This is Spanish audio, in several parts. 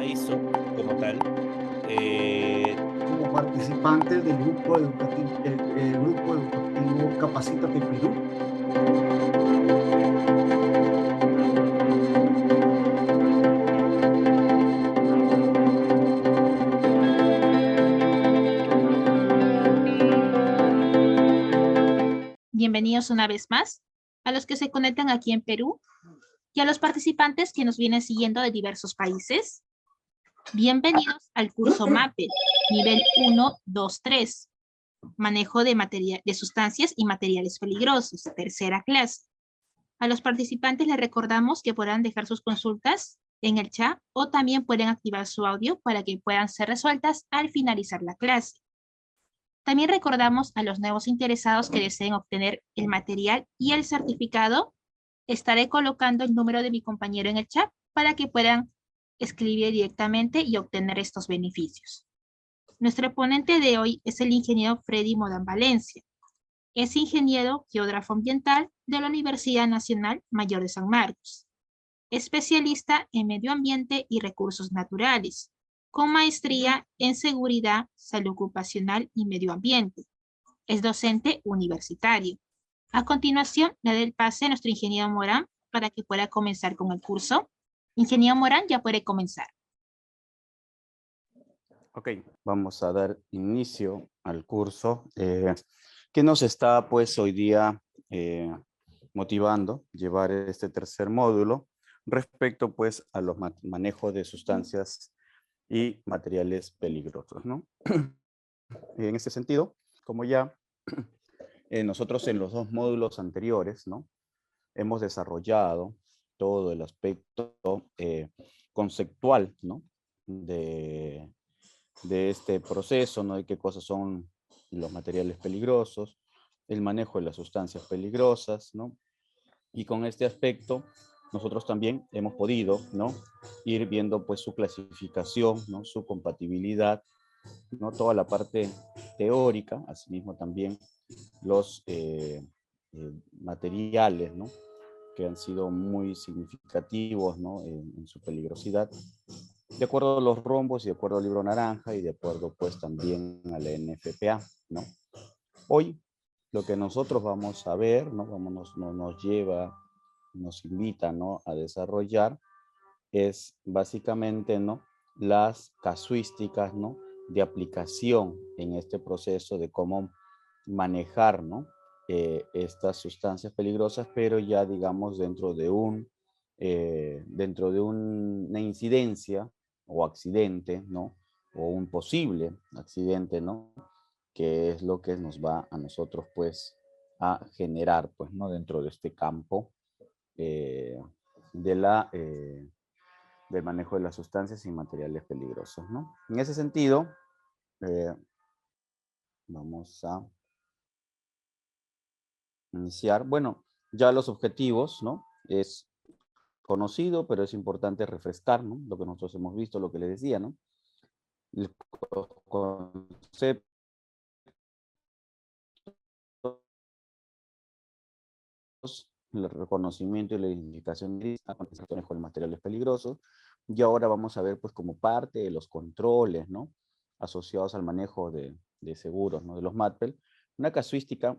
la ISO como tal. Como participantes del grupo educativo, el grupo educativo Capacítate Perú. Bienvenidos una vez más a los que se conectan aquí en Perú y a los participantes que nos vienen siguiendo de diversos países. Bienvenidos al curso MAPE, nivel 1, 2, 3, manejo de sustancias y materiales peligrosos, tercera clase. A los participantes les recordamos que podrán dejar sus consultas en el chat o también pueden activar su audio para que puedan ser resueltas al finalizar la clase. También recordamos a los nuevos interesados que deseen obtener el material y el certificado. Estaré colocando el número de mi compañero en el chat para que puedan escribir directamente y obtener estos beneficios. Nuestro ponente de hoy es el ingeniero Freddy Modán Valencia. Es ingeniero geógrafo ambiental de la Universidad Nacional Mayor de San Marcos. Especialista en medio ambiente y recursos naturales, con maestría en seguridad, salud ocupacional y medio ambiente. Es docente universitario. A continuación, le doy el pase a nuestro ingeniero Morán para que pueda comenzar con el curso. Ingeniero Morán, ya puede comenzar. Ok, vamos a dar inicio al curso que nos está pues hoy día motivando llevar este tercer módulo respecto pues a los manejos de sustancias y materiales peligrosos, ¿no? En ese sentido, como ya nosotros en los dos módulos anteriores, ¿no? Hemos desarrollado todo el aspecto conceptual, ¿no? de este proceso, ¿no? De qué cosas son los materiales peligrosos, el manejo de las sustancias peligrosas, ¿no? Y con este aspecto nosotros también hemos podido, ¿no? Ir viendo pues su clasificación, ¿no? Su compatibilidad, ¿no? Toda la parte teórica, asimismo también los materiales, ¿no? Que han sido muy significativos, ¿no? En su peligrosidad, de acuerdo a los rombos y de acuerdo al libro naranja y de acuerdo pues también a la NFPA, ¿no? Hoy lo que nosotros vamos a ver, ¿no? Nos lleva, nos invita, ¿no? A desarrollar es básicamente, ¿no? Las casuísticas, ¿no? De aplicación en este proceso de cómo manejar, ¿no? Estas sustancias peligrosas, pero ya digamos dentro de una incidencia o accidente, ¿no? O un posible accidente, ¿no? Que es lo que nos va a nosotros, pues, a generar, pues, ¿no? Dentro de este campo de del manejo de las sustancias y materiales peligrosos, ¿no? En ese sentido, vamos a iniciar. Bueno, ya los objetivos, ¿no? Es conocido, pero es importante refrescar, ¿no? Lo que nosotros hemos visto, lo que les decía, ¿no? Los conceptos, el reconocimiento y la identificación de con materiales peligrosos. Y ahora vamos a ver, pues, como parte de los controles, ¿no? Asociados al manejo de seguros, ¿no? De los MATPEL, una casuística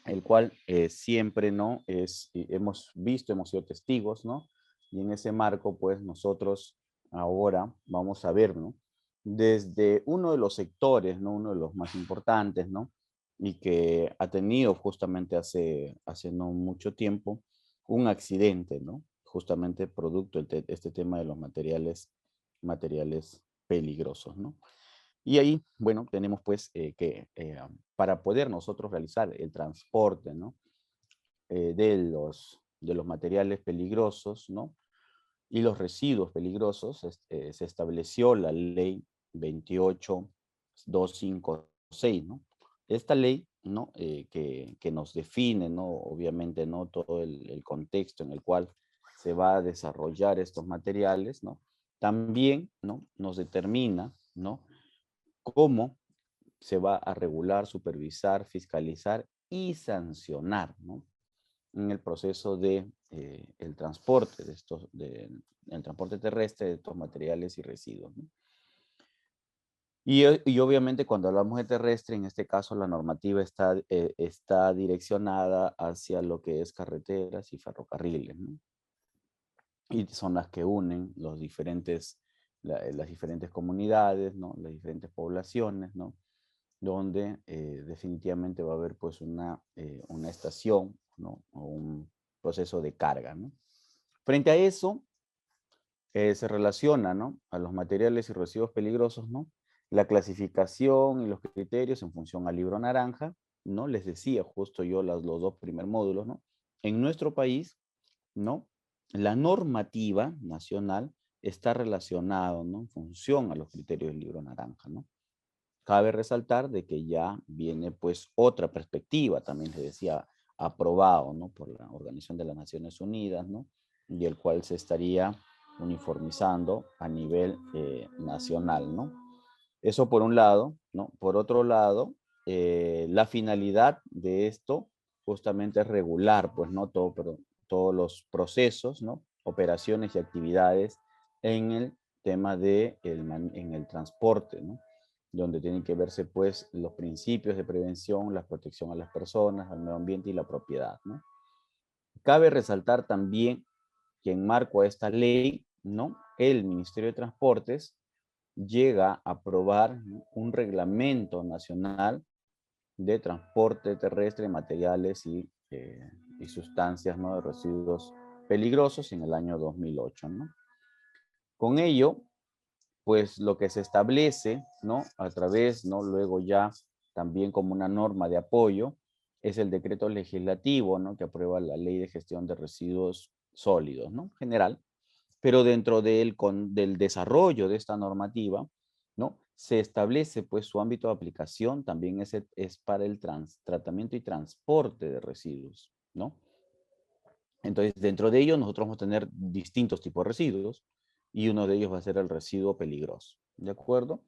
el cual siempre, ¿no? Hemos visto, hemos sido testigos, ¿no? Y en ese marco, pues nosotros ahora vamos a ver, ¿no? Desde uno de los sectores, ¿no? Uno de los más importantes, ¿no? Y que ha tenido justamente hace no mucho tiempo un accidente, ¿no? Justamente producto de este tema de los materiales peligrosos, ¿no? Y ahí, bueno, tenemos pues para poder nosotros realizar el transporte, ¿no? De los materiales peligrosos, ¿no? Y los residuos peligrosos, se estableció la ley 28256, ¿no? Esta ley, ¿no? Que nos define, ¿no? Obviamente, ¿no? Todo el contexto en el cual se va a desarrollar estos materiales, ¿no? También, ¿no? Nos determina, ¿no? Cómo se va a regular, supervisar, fiscalizar y sancionar, ¿no? en el proceso de el transporte de el transporte terrestre de estos materiales y residuos, ¿no? Y obviamente cuando hablamos de terrestre, en este caso la normativa está direccionada hacia lo que es carreteras y ferrocarriles, ¿no? Y son las que unen las diferentes comunidades, ¿no? Las diferentes poblaciones, ¿no? Donde definitivamente va a haber pues una estación, ¿no? O un proceso de carga, ¿no? Frente a eso, se relaciona, ¿no? A los materiales y residuos peligrosos, ¿no? La clasificación y los criterios en función al libro naranja, ¿no? Les decía justo yo los dos primeros módulos, ¿no? En nuestro país, ¿no? La normativa nacional está relacionada, ¿no? En función a los criterios del libro naranja, ¿no? Cabe resaltar de que ya viene pues otra perspectiva, también les decía, aprobado, ¿no? Por la Organización de las Naciones Unidas, ¿no? Y el cual se estaría uniformizando a nivel nacional, ¿no? Eso por un lado, ¿no? Por otro lado, la finalidad de esto justamente es regular, pues, ¿no? Todos los procesos, ¿no? Operaciones y actividades en el tema en el transporte, ¿no? Donde tienen que verse, pues, los principios de prevención, la protección a las personas, al medio ambiente y la propiedad, ¿no? Cabe resaltar también que en marco a esta ley, ¿no? El Ministerio de Transportes llega a aprobar, ¿no? Un reglamento nacional de transporte terrestre de materiales y sustancias, ¿no? De residuos peligrosos en el año 2008, ¿no? Con ello, pues lo que se establece, ¿no? A través, ¿no? Luego ya también como una norma de apoyo, es el decreto legislativo, ¿no? Que aprueba la Ley de Gestión de Residuos Sólidos, ¿no? General, pero dentro del desarrollo de esta normativa, ¿no? Se establece pues su ámbito de aplicación, también es para el tratamiento y transporte de residuos, ¿no? Entonces, dentro de ello nosotros vamos a tener distintos tipos de residuos y uno de ellos va a ser el residuo peligroso, ¿de acuerdo?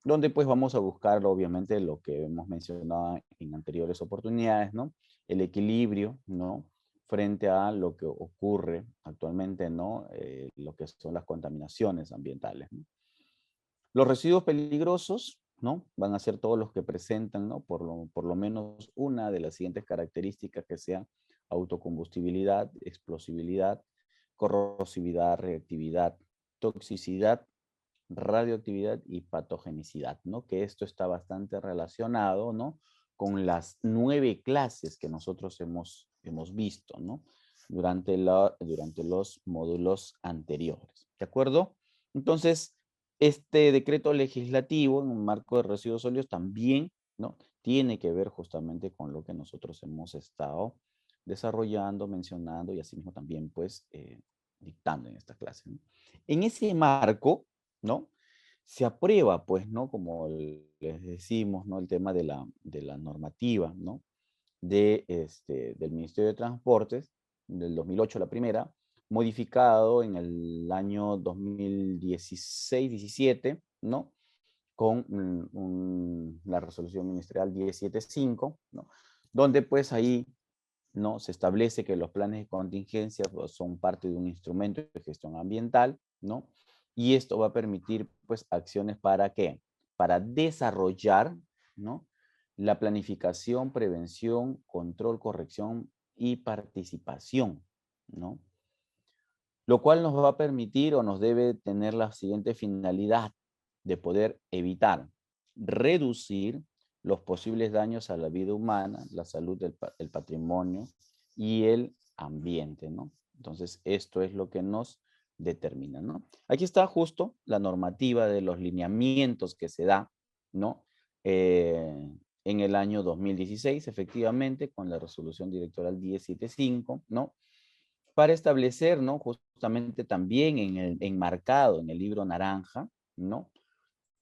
Donde pues vamos a buscar obviamente lo que hemos mencionado en anteriores oportunidades, ¿no? El equilibrio, ¿no? Frente a lo que ocurre actualmente, ¿no? Lo que son las contaminaciones ambientales, ¿no? Los residuos peligrosos, ¿no? Van a ser todos los que presentan, ¿no? Por lo menos una de las siguientes características que sean autocombustibilidad, explosibilidad, corrosividad, reactividad, toxicidad, radioactividad y patogenicidad, ¿no? Que esto está bastante relacionado, ¿no? Con las 9 clases que nosotros hemos visto, ¿no? Durante los módulos anteriores, ¿de acuerdo? Entonces, este decreto legislativo en un marco de residuos sólidos también, ¿no? Tiene que ver justamente con lo que nosotros hemos estado desarrollando, mencionando y asimismo también, pues, dictando en esta clase, ¿no? En ese marco, ¿no? Se aprueba, pues, ¿no? Como les decimos, ¿no? El tema de la normativa, ¿no? Del Ministerio de Transportes, del 2008 la primera, modificado en el año 2016-17, ¿no? Con la resolución ministerial 1075, ¿no? Donde pues ahí, ¿no? Se establece que los planes de contingencia pues, son parte de un instrumento de gestión ambiental, ¿no? Y esto va a permitir, pues, acciones ¿para qué? Para desarrollar, ¿no? La planificación, prevención, control, corrección y participación, ¿no? Lo cual nos va a permitir o nos debe tener la siguiente finalidad de poder evitar, reducir los posibles daños a la vida humana, la salud, el patrimonio y el ambiente, ¿no? Entonces, esto es lo que nos determina, ¿no? Aquí está justo la normativa de los lineamientos que se da, ¿no? En el año 2016, efectivamente, con la resolución directoral 1075, ¿no? Para establecer, ¿no? Justamente también enmarcado en el libro naranja, ¿no?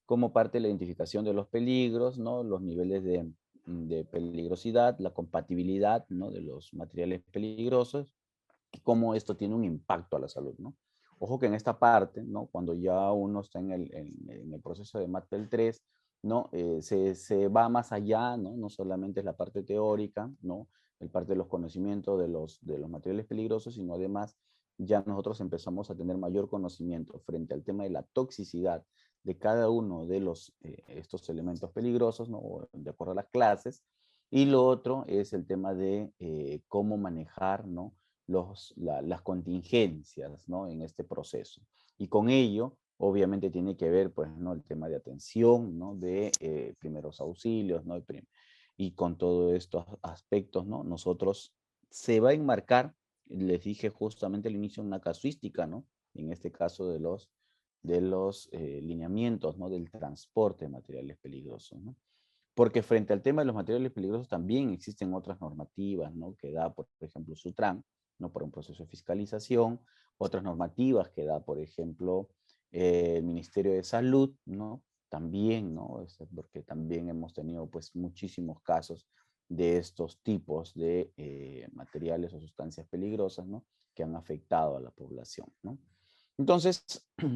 Como parte de la identificación de los peligros, ¿no? Los niveles de peligrosidad, la compatibilidad, ¿no? De los materiales peligrosos, y cómo esto tiene un impacto a la salud, ¿no? Ojo que en esta parte, ¿no? Cuando ya uno está en el proceso de MATPEL 3, ¿no? Se va más allá, ¿no? No solamente es la parte teórica, ¿no? el parte de los conocimientos de los materiales peligrosos, sino además ya nosotros empezamos a tener mayor conocimiento frente al tema de la toxicidad de cada uno de estos elementos peligrosos, ¿no? De acuerdo a las clases. Y lo otro es el tema de cómo manejar, ¿no? Las contingencias, ¿no? En este proceso. Y con ello, obviamente, tiene que ver, pues, ¿no? El tema de atención, ¿no? De primeros auxilios, ¿no? Y con todos estos aspectos, ¿no? Nosotros se va a enmarcar, les dije justamente al inicio, una casuística, ¿no? En este caso de los lineamientos, ¿no? Del transporte de materiales peligrosos, ¿no? Porque frente al tema de los materiales peligrosos también existen otras normativas, ¿no? Que da, por ejemplo, Sutran, ¿no? Por un proceso de fiscalización, otras normativas que da, por ejemplo, el Ministerio de Salud, ¿no? También, ¿no? Porque también hemos tenido, pues, muchísimos casos de estos tipos de materiales o sustancias peligrosas, ¿no? Que han afectado a la población, ¿no? Entonces,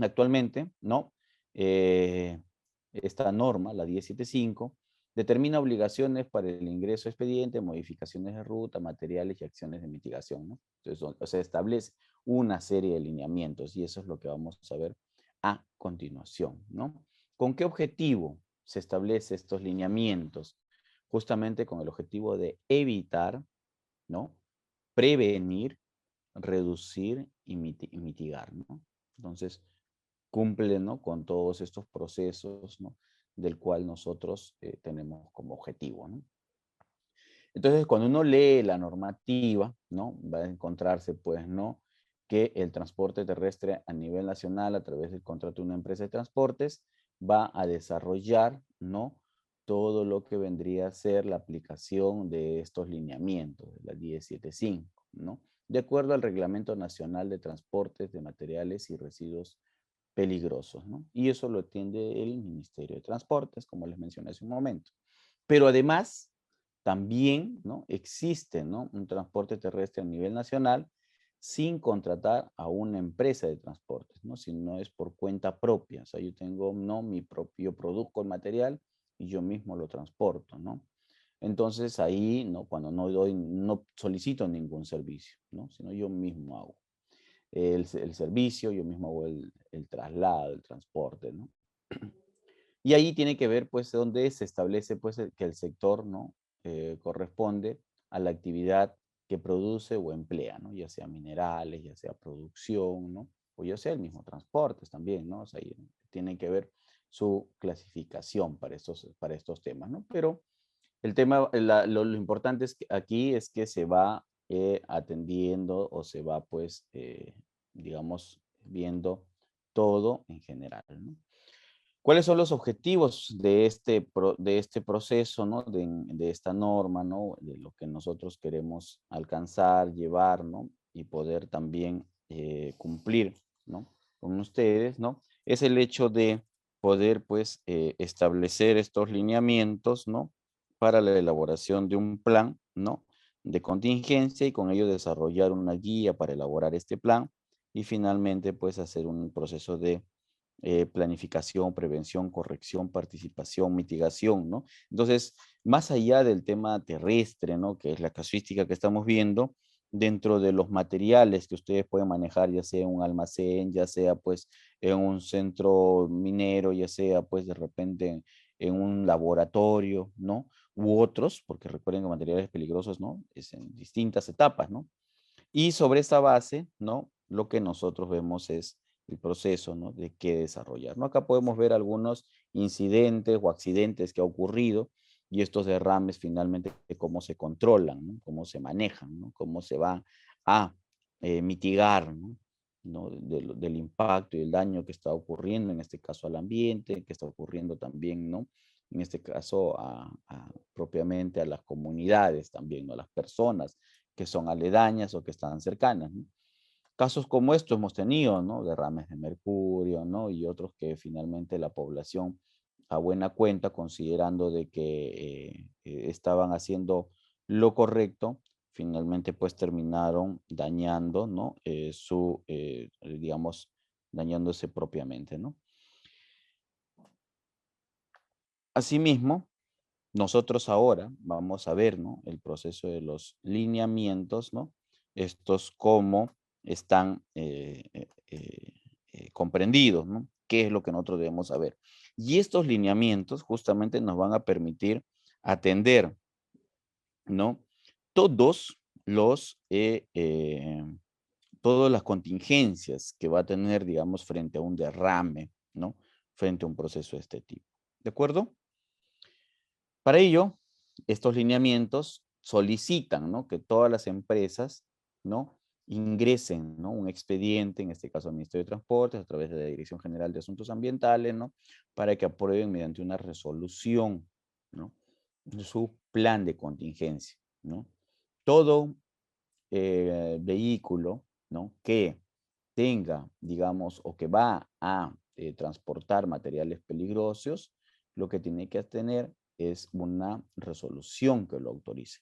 actualmente, ¿no? Esta norma, la 1075, determina obligaciones para el ingreso a expediente, modificaciones de ruta, materiales y acciones de mitigación, ¿no? Entonces, o sea, establece una serie de lineamientos y eso es lo que vamos a ver a continuación, ¿no? ¿Con qué objetivo se establecen estos lineamientos? Justamente con el objetivo de evitar, ¿no? Prevenir, reducir y mitigar, ¿no? Entonces, cumple, ¿no? Con todos estos procesos, ¿no? Del cual nosotros tenemos como objetivo, ¿no? Entonces, cuando uno lee la normativa, ¿no? Va a encontrarse, pues, ¿no? Que el transporte terrestre a nivel nacional, a través del contrato de una empresa de transportes, va a desarrollar, ¿no? Todo lo que vendría a ser la aplicación de estos lineamientos, de la 1075, ¿no? De acuerdo al Reglamento Nacional de Transportes de Materiales y Residuos Peligrosos, ¿no? Y eso lo atiende el Ministerio de Transportes, como les mencioné hace un momento. Pero además, también, ¿no? Existe, ¿no? Un transporte terrestre a nivel nacional sin contratar a una empresa de transportes, ¿no? Si no es por cuenta propia. O sea, yo tengo, ¿no? Yo produzco el material y yo mismo lo transporto, ¿no? Entonces ahí, ¿no? Cuando no solicito ningún servicio, ¿no? Sino yo mismo hago el servicio, yo mismo hago el traslado, el transporte, ¿no? Y ahí tiene que ver, pues, donde se establece, pues, que el sector, ¿no? Corresponde a la actividad que produce o emplea, ¿no? Ya sea minerales, ya sea producción, ¿no? O ya sea el mismo transportes también, ¿no? O sea, ahí tiene que ver su clasificación para estos temas, ¿no? Pero el tema, lo importante es que aquí es que se va atendiendo o se va, pues, digamos, viendo todo en general, ¿no? ¿Cuáles son los objetivos de este proceso, ¿no? De esta norma, ¿no? De lo que nosotros queremos alcanzar, llevar, ¿no? Y poder también cumplir, ¿no? Con ustedes, ¿no? Es el hecho de poder, pues, establecer estos lineamientos, ¿no? Para la elaboración de un plan, ¿no? De contingencia y con ello desarrollar una guía para elaborar este plan y finalmente, pues, hacer un proceso de planificación, prevención, corrección, participación, mitigación, ¿no? Entonces, más allá del tema terrestre, ¿no? Que es la casuística que estamos viendo, dentro de los materiales que ustedes pueden manejar, ya sea en un almacén, ya sea pues en un centro minero, ya sea pues de repente en un laboratorio, ¿no? U otros, porque recuerden que materiales peligrosos, ¿no? Es en distintas etapas, ¿no? Y sobre esa base, ¿no? Lo que nosotros vemos es el proceso, ¿no? De qué desarrollar, ¿no? Acá podemos ver algunos incidentes o accidentes que ha ocurrido y estos derrames finalmente cómo se controlan, ¿no? Cómo se manejan, ¿no? Cómo se va a mitigar, ¿no? Del impacto y el daño que está ocurriendo, en este caso al ambiente, que está ocurriendo también, ¿no? En este caso propiamente a las comunidades también, ¿no? A las personas que son aledañas o que están cercanas, ¿no? Casos como estos hemos tenido, ¿no? Derrames de mercurio, ¿no? Y otros que finalmente la población, a buena cuenta, considerando de que estaban haciendo lo correcto, finalmente pues terminaron dañando, ¿no? Digamos, dañándose propiamente, ¿no? Asimismo, nosotros ahora vamos a ver, ¿no?, el proceso de los lineamientos, ¿no? Estos cómo están comprendidos, ¿no? ¿Qué es lo que nosotros debemos saber? Y estos lineamientos justamente nos van a permitir atender, ¿no?, todos los, todas las contingencias que va a tener, digamos, frente a un derrame, ¿no?, frente a un proceso de este tipo. ¿De acuerdo? Para ello, estos lineamientos solicitan, ¿no?, que todas las empresas, ¿no?, ingresen, ¿no?, un expediente, en este caso al Ministerio de Transportes, a través de la Dirección General de Asuntos Ambientales, ¿no?, para que aprueben mediante una resolución, ¿no?, su plan de contingencia, ¿no? Todo vehículo, ¿no?, que tenga, digamos, o que va a transportar materiales peligrosos, lo que tiene que tener es una resolución que lo autorice.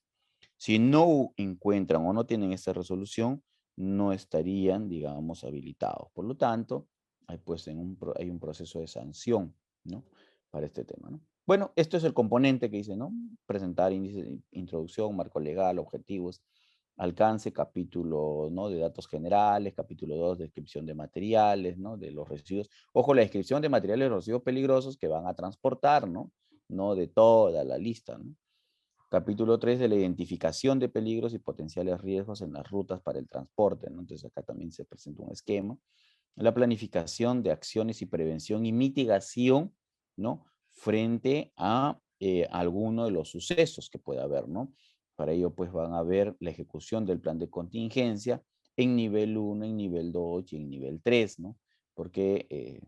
Si no encuentran o no tienen esta resolución, no estarían, digamos, habilitados. Por lo tanto, hay, pues, hay un proceso de sanción, ¿no?, para este tema, ¿no? Bueno, esto es el componente que dice, ¿no? Presentar índice de introducción, marco legal, objetivos, alcance, capítulo, ¿no?, de datos generales, capítulo 2, descripción de materiales, ¿no?, de los residuos. Ojo, la descripción de materiales de residuos peligrosos que van a transportar, ¿no? No de toda la lista, ¿no? Capítulo 3 de la identificación de peligros y potenciales riesgos en las rutas para el transporte, ¿no? Entonces acá también se presenta un esquema. La planificación de acciones y prevención y mitigación, ¿no?, frente a alguno de los sucesos que pueda haber, ¿no? Para ello, pues, van a ver la ejecución del plan de contingencia en nivel 1, en nivel 2 y en nivel 3, ¿no? Porque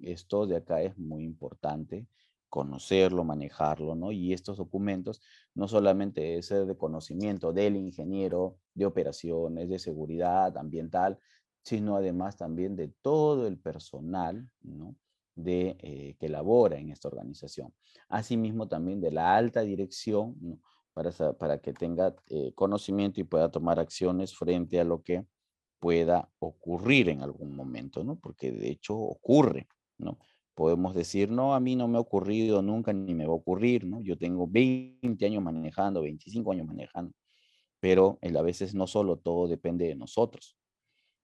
esto de acá es muy importante conocerlo, manejarlo, ¿no? Y estos documentos no solamente es de conocimiento del ingeniero, de operaciones, de seguridad ambiental, sino además también de todo el personal, ¿no?, que labora en esta organización. Asimismo también de la alta dirección, ¿no?, para que tenga conocimiento y pueda tomar acciones frente a lo que pueda ocurrir en algún momento, ¿no? Porque de hecho ocurre, ¿no? Podemos decir, no, a mí no me ha ocurrido nunca ni me va a ocurrir, ¿no? Yo tengo 20 años manejando, 25 años manejando, pero a veces no solo todo depende de nosotros.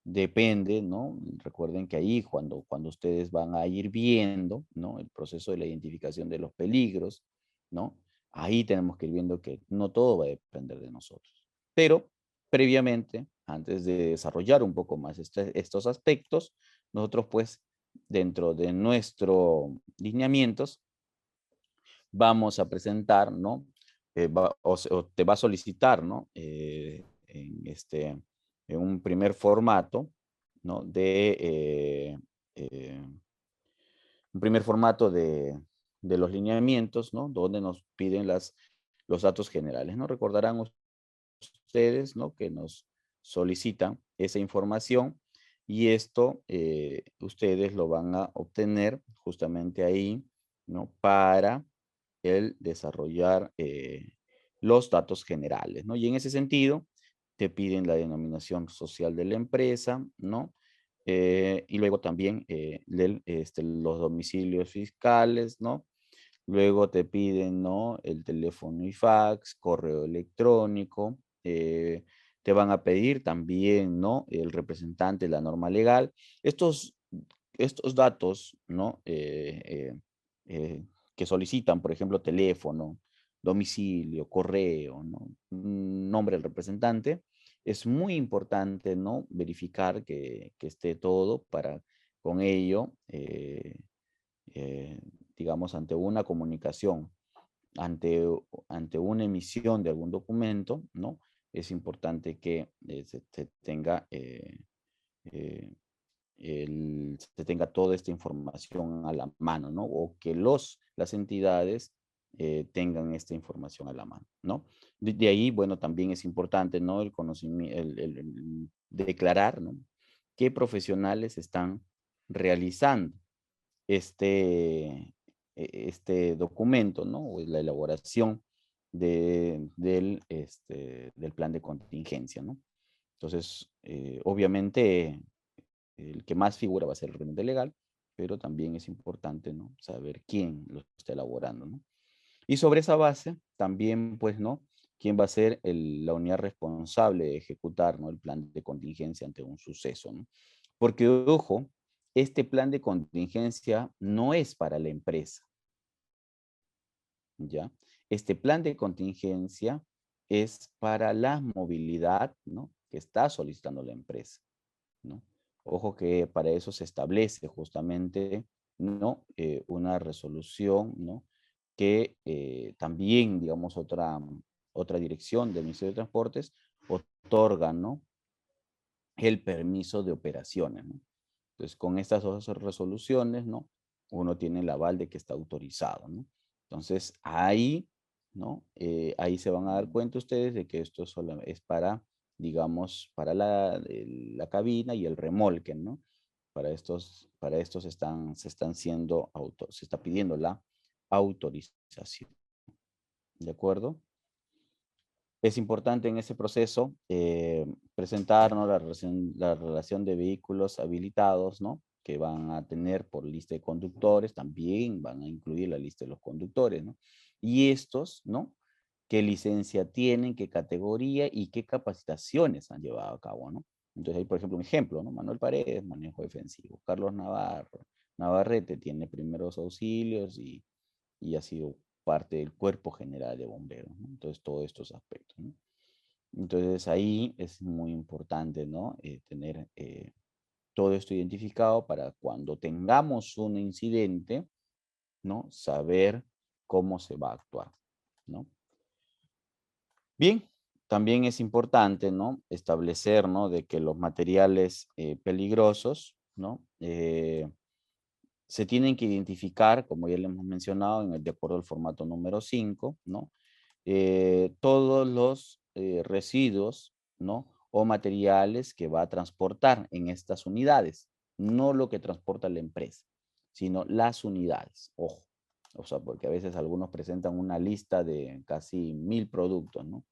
Depende, ¿no? Recuerden que ahí cuando ustedes van a ir viendo, ¿no?, el proceso de la identificación de los peligros, ¿no? Ahí tenemos que ir viendo que no todo va a depender de nosotros. Pero previamente, antes de desarrollar un poco más estos aspectos, nosotros, pues, dentro de nuestros lineamientos, vamos a presentar, ¿no? O te va a solicitar, ¿no?, en un primer formato, ¿no?, eh, un primer formato de los lineamientos, ¿no?, donde nos piden los datos generales, ¿no? Recordarán ustedes, ¿no?, que nos solicitan esa información y esto ustedes lo van a obtener justamente ahí, ¿no?, para el desarrollar los datos generales, ¿no? Y en ese sentido, te piden la denominación social de la empresa, ¿no? Y luego también los domicilios fiscales, ¿no? Luego te piden, ¿no?, el teléfono y fax, correo electrónico, te van a pedir también, ¿no?, el representante de la norma legal. Estos, estos datos, ¿no?, que solicitan, por ejemplo, teléfono, domicilio, correo, ¿no?, nombre del representante, es muy importante, ¿no?, verificar que esté todo para con ello, eh, digamos, ante una comunicación, ante una emisión de algún documento, ¿no? Es importante que se tenga, eh, se tenga toda esta información a la mano, ¿no? O que las entidades tengan esta información a la mano, ¿no? De ahí, bueno, también es importante, ¿no?, el conocimiento, el declarar, ¿no?, qué profesionales están realizando este documento, ¿no? O la elaboración del plan de contingencia, ¿no? Entonces, obviamente, el que más figura va a ser el representante legal, pero también es importante, ¿no?, saber quién lo está elaborando, ¿no? Y sobre esa base, también, pues, ¿no? ¿Quién va a ser la unidad responsable de ejecutar, ¿no? El plan de contingencia ante un suceso, ¿no? Porque, ojo, este plan de contingencia no es para la empresa, ¿ya? Este plan de contingencia es para la movilidad, ¿no? Que está solicitando la empresa, ¿no? Ojo que para eso se establece justamente, ¿no? Una resolución, ¿no? Que también, digamos, otra dirección del Ministerio de Transportes otorga, ¿no? El permiso de operaciones, ¿no? Entonces, con estas dos resoluciones, ¿no? Uno tiene el aval de que está autorizado, ¿no? Entonces, ahí, ¿no? Ahí se van a dar cuenta ustedes de que esto solo es para, digamos, para la cabina y el remolque, ¿no? Para estos se está pidiendo la autorización, ¿de acuerdo? Es importante en ese proceso presentarnos la relación de vehículos habilitados, ¿no? Que van a tener por lista de conductores, también van a incluir la lista de los conductores, ¿no? Y estos, ¿no? ¿Qué licencia tienen, qué categoría y qué capacitaciones han llevado a cabo, ¿no? Entonces, hay, por ejemplo, un ejemplo, ¿no? Manuel Paredes, manejo defensivo. Carlos Navarrete tiene primeros auxilios y ha sido parte del cuerpo general de bomberos, ¿no? Entonces, todos estos aspectos, ¿no? Entonces, ahí es muy importante, ¿no? Tener todo esto identificado para cuando tengamos un incidente, ¿no? Saber cómo se va a actuar, ¿no? Bien, también es importante, ¿no? Establecer, ¿no? De que los materiales peligrosos, ¿no? Se tienen que identificar, como ya le hemos mencionado, de acuerdo al formato número 5, ¿no? Todos los residuos, ¿no? O materiales que va a transportar en estas unidades, no lo que transporta la empresa, sino las unidades, ojo. O sea, porque a veces algunos presentan una lista de casi 1000 productos, ¿no?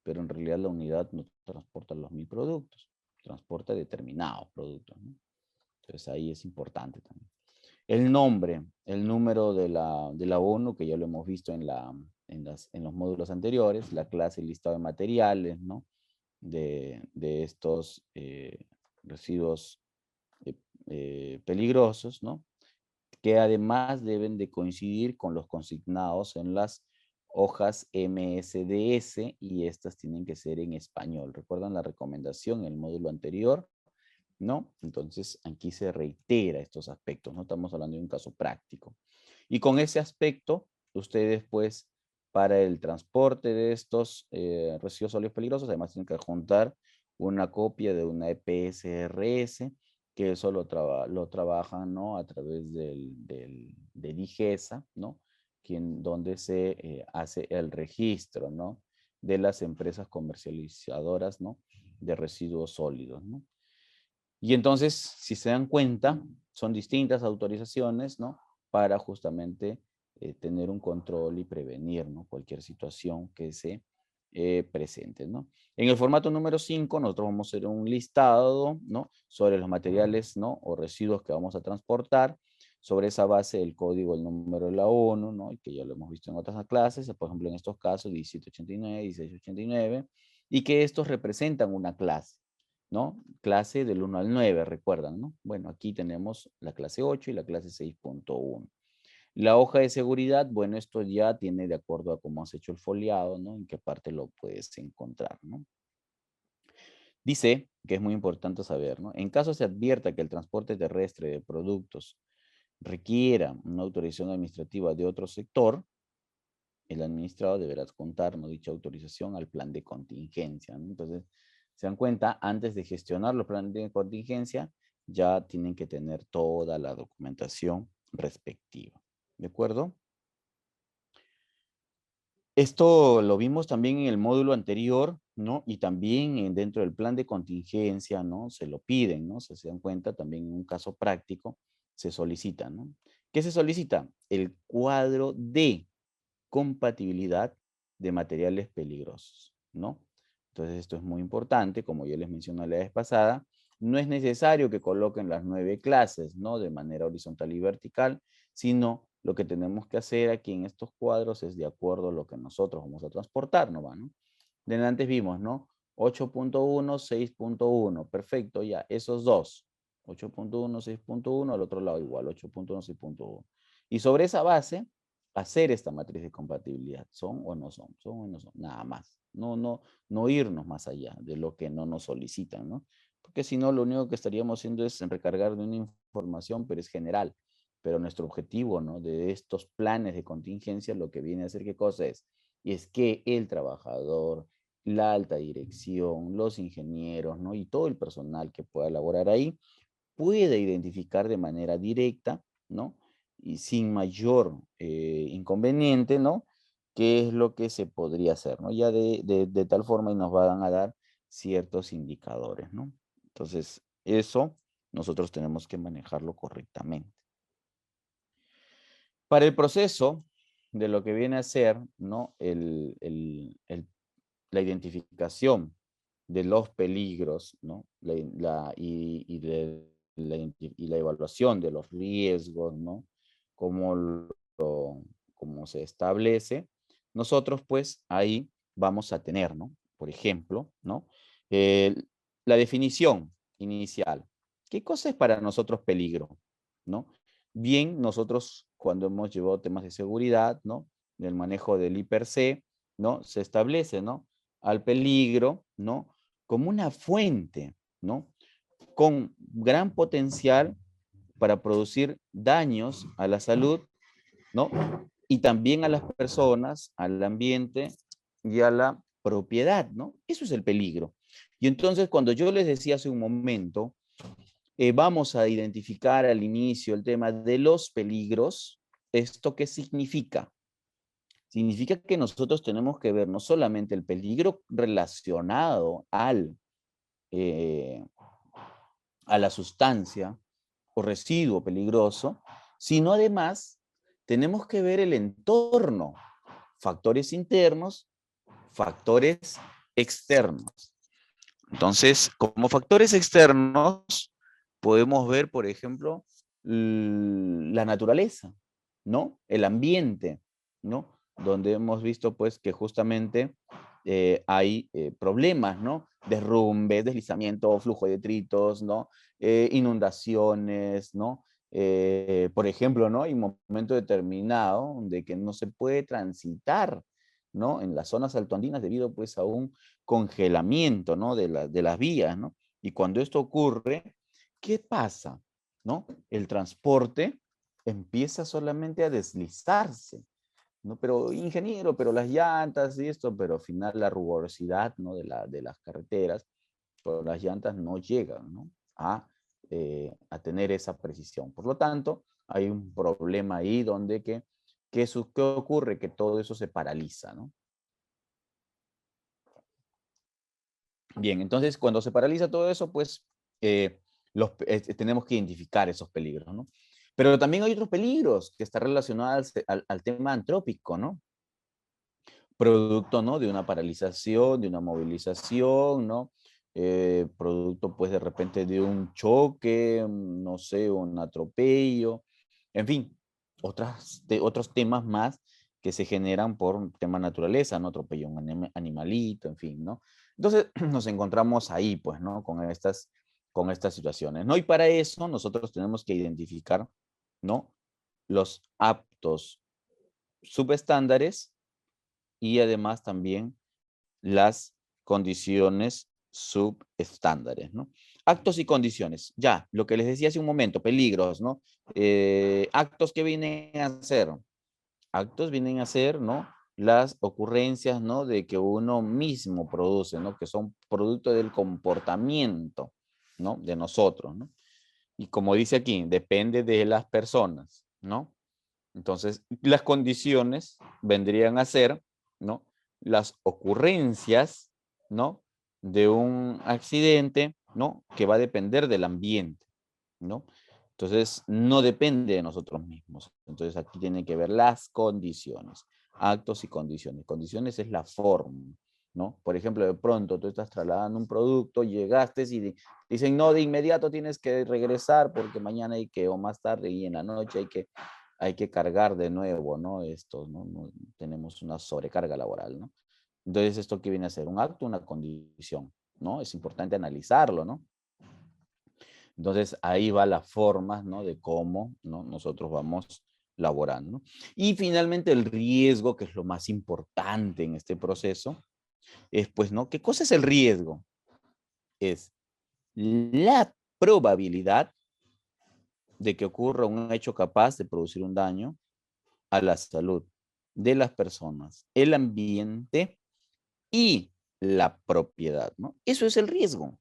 Pero en realidad la unidad no transporta los 1000 productos, transporta determinados productos, ¿no? Entonces ahí es importante también. El nombre, el número de la ONU, que ya lo hemos visto en los módulos anteriores, la clase y listado de materiales, ¿no? De estos residuos peligrosos, ¿no? Que además deben de coincidir con los consignados en las hojas MSDS y estas tienen que ser en español. ¿Recuerdan la recomendación en el módulo anterior? ¿No? Entonces, aquí se reitera estos aspectos, ¿no? Estamos hablando de un caso práctico. Y con ese aspecto, ustedes, pues, para el transporte de estos residuos sólidos peligrosos, además tienen que adjuntar una copia de una EPSRS, que eso lo trabajan, ¿no? A través de DIGESA, ¿no? Donde se hace el registro, ¿no? De las empresas comercializadoras, ¿no? De residuos sólidos, ¿no? Y entonces, si se dan cuenta, son distintas autorizaciones, ¿no? Para justamente tener un control y prevenir, ¿no? Cualquier situación que se presente, ¿no? En el formato número 5, nosotros vamos a hacer un listado, ¿no? Sobre los materiales, ¿no? O residuos que vamos a transportar. Sobre esa base, el código, el número de la ONU, ¿no? Y que ya lo hemos visto en otras clases, por ejemplo, en estos casos, 1789, 1689, y que estos representan una clase, ¿no? Clase del 1 al 9, recuerdan, ¿no? Bueno, aquí tenemos la clase 8 y la clase 6.1. La hoja de seguridad, bueno, esto ya tiene de acuerdo a cómo has hecho el foliado, ¿no? En qué parte lo puedes encontrar, ¿no? Dice, que es muy importante saber, ¿no? En caso se advierta que el transporte terrestre de productos requiera una autorización administrativa de otro sector, el administrado deberá contar, ¿no? Dicha autorización al plan de contingencia, ¿no? Entonces, se dan cuenta, antes de gestionar los planes de contingencia, ya tienen que tener toda la documentación respectiva. ¿De acuerdo? Esto lo vimos también en el módulo anterior, ¿no? Y también dentro del plan de contingencia, ¿no? Se lo piden, ¿no? Se dan cuenta también en un caso práctico, se solicita, ¿no? ¿Qué se solicita? El cuadro de compatibilidad de materiales peligrosos, ¿no? Entonces esto es muy importante, como ya les mencioné la vez pasada, no es necesario que coloquen las 9 clases, ¿no? De manera horizontal y vertical, sino lo que tenemos que hacer aquí en estos cuadros es de acuerdo a lo que nosotros vamos a transportar, ¿no? ¿no? De antes vimos, ¿no? 8.1, 6.1, perfecto, ya, esos dos. 8.1, 6.1, al otro lado igual, 8.1, 6.1. Y sobre esa base, hacer esta matriz de compatibilidad. ¿Son o no son? ¿Son o no son? Nada más. No irnos más allá de lo que no nos solicitan, ¿no? Porque si no, lo único que estaríamos haciendo es recargar de una información, pero es general. Pero nuestro objetivo, ¿no? De estos planes de contingencia, lo que viene a ser, ¿qué cosa es? Y es que el trabajador, la alta dirección, los ingenieros, ¿no? Y todo el personal que pueda laborar ahí, puede identificar de manera directa, ¿no? Y sin mayor inconveniente, ¿no? ¿Qué es lo que se podría hacer, ¿no? Ya de tal forma y nos van a dar ciertos indicadores, ¿no? Entonces, eso nosotros tenemos que manejarlo correctamente. Para el proceso de lo que viene a ser, ¿no? La identificación de los peligros, ¿no? Y la evaluación de los riesgos, ¿no? Como se establece, nosotros pues ahí vamos a tener, ¿no? Por ejemplo, ¿no? La definición inicial. ¿Qué cosa es para nosotros peligro? ¿No? Bien, nosotros cuando hemos llevado temas de seguridad, ¿no? Del manejo del I+C, ¿no? Se establece, ¿no? Al peligro, ¿no? Como una fuente, ¿no? Con gran potencial para producir daños a la salud, ¿no? Y también a las personas, al ambiente y a la propiedad, ¿no? Eso es el peligro. Y entonces, cuando yo les decía hace un momento, vamos a identificar al inicio el tema de los peligros, ¿esto qué significa? Significa que nosotros tenemos que ver no solamente el peligro relacionado a la sustancia o residuo peligroso, sino además tenemos que ver el entorno, factores internos, factores externos. Entonces, como factores externos, podemos ver, por ejemplo, la naturaleza, ¿no? El ambiente, ¿no? Donde hemos visto, pues, que justamente hay problemas, ¿no? Derrumbes, deslizamiento, flujo de detritos, ¿no? Inundaciones, ¿no? Por ejemplo, ¿no? Hay un momento determinado de que no se puede transitar, ¿no? En las zonas altoandinas debido, pues, a un congelamiento, ¿no? De las vías, ¿no? Y cuando esto ocurre, ¿qué pasa? ¿No? El transporte empieza solamente a deslizarse, ¿no? Pero ingeniero, pero las llantas y esto, pero al final la rugosidad, ¿no? de las carreteras, pero las llantas no llegan, ¿no? A tener esa precisión. Por lo tanto, hay un problema ahí donde ¿qué ocurre? Que todo eso se paraliza, ¿no? Bien, entonces cuando se paraliza todo eso, pues tenemos que identificar esos peligros, ¿no? Pero también hay otros peligros que están relacionados al tema antrópico, ¿no? Producto, ¿no? De una paralización, de una movilización, ¿no? Producto, pues, de repente de un choque, no sé, un atropello, en fin, otros temas más que se generan por un tema naturaleza, ¿no? Atropello a un animalito, en fin, ¿no? Entonces nos encontramos ahí, pues, ¿no? Con estas situaciones, ¿no? Y para eso nosotros tenemos que identificar, ¿no? Los aptos subestándares y además también las condiciones subestándares, ¿no? Actos y condiciones. Ya, lo que les decía hace un momento, peligros, ¿no? Actos que vienen a ser. Actos vienen a ser, ¿no? Las ocurrencias, ¿no? De que uno mismo produce, ¿no? Que son producto del comportamiento, ¿no? De nosotros, ¿no? Y como dice aquí, depende de las personas, ¿no? Entonces, las condiciones vendrían a ser, ¿no? Las ocurrencias, ¿no? De un accidente, ¿no? Que va a depender del ambiente, ¿no? Entonces, no depende de nosotros mismos. Entonces, aquí tienen que ver las condiciones, actos y condiciones. Condiciones es la forma, ¿no? Por ejemplo, de pronto tú estás trasladando un producto, llegaste y dicen, no, de inmediato tienes que regresar porque mañana hay que, o más tarde y en la noche hay que hay que cargar de nuevo, ¿no? Esto, ¿no? Tenemos una sobrecarga laboral, ¿no? Entonces, ¿esto qué viene a ser? Un acto, una condición, ¿no? Es importante analizarlo, ¿no? Entonces, ahí va la forma, ¿no? De cómo, ¿no? Nosotros vamos laborando, ¿no? Y finalmente el riesgo, que es lo más importante en este proceso, es pues, ¿no? ¿Qué cosa es el riesgo? Es la probabilidad de que ocurra un hecho capaz de producir un daño a la salud de las personas, el ambiente y la propiedad, ¿no? Eso es el riesgo,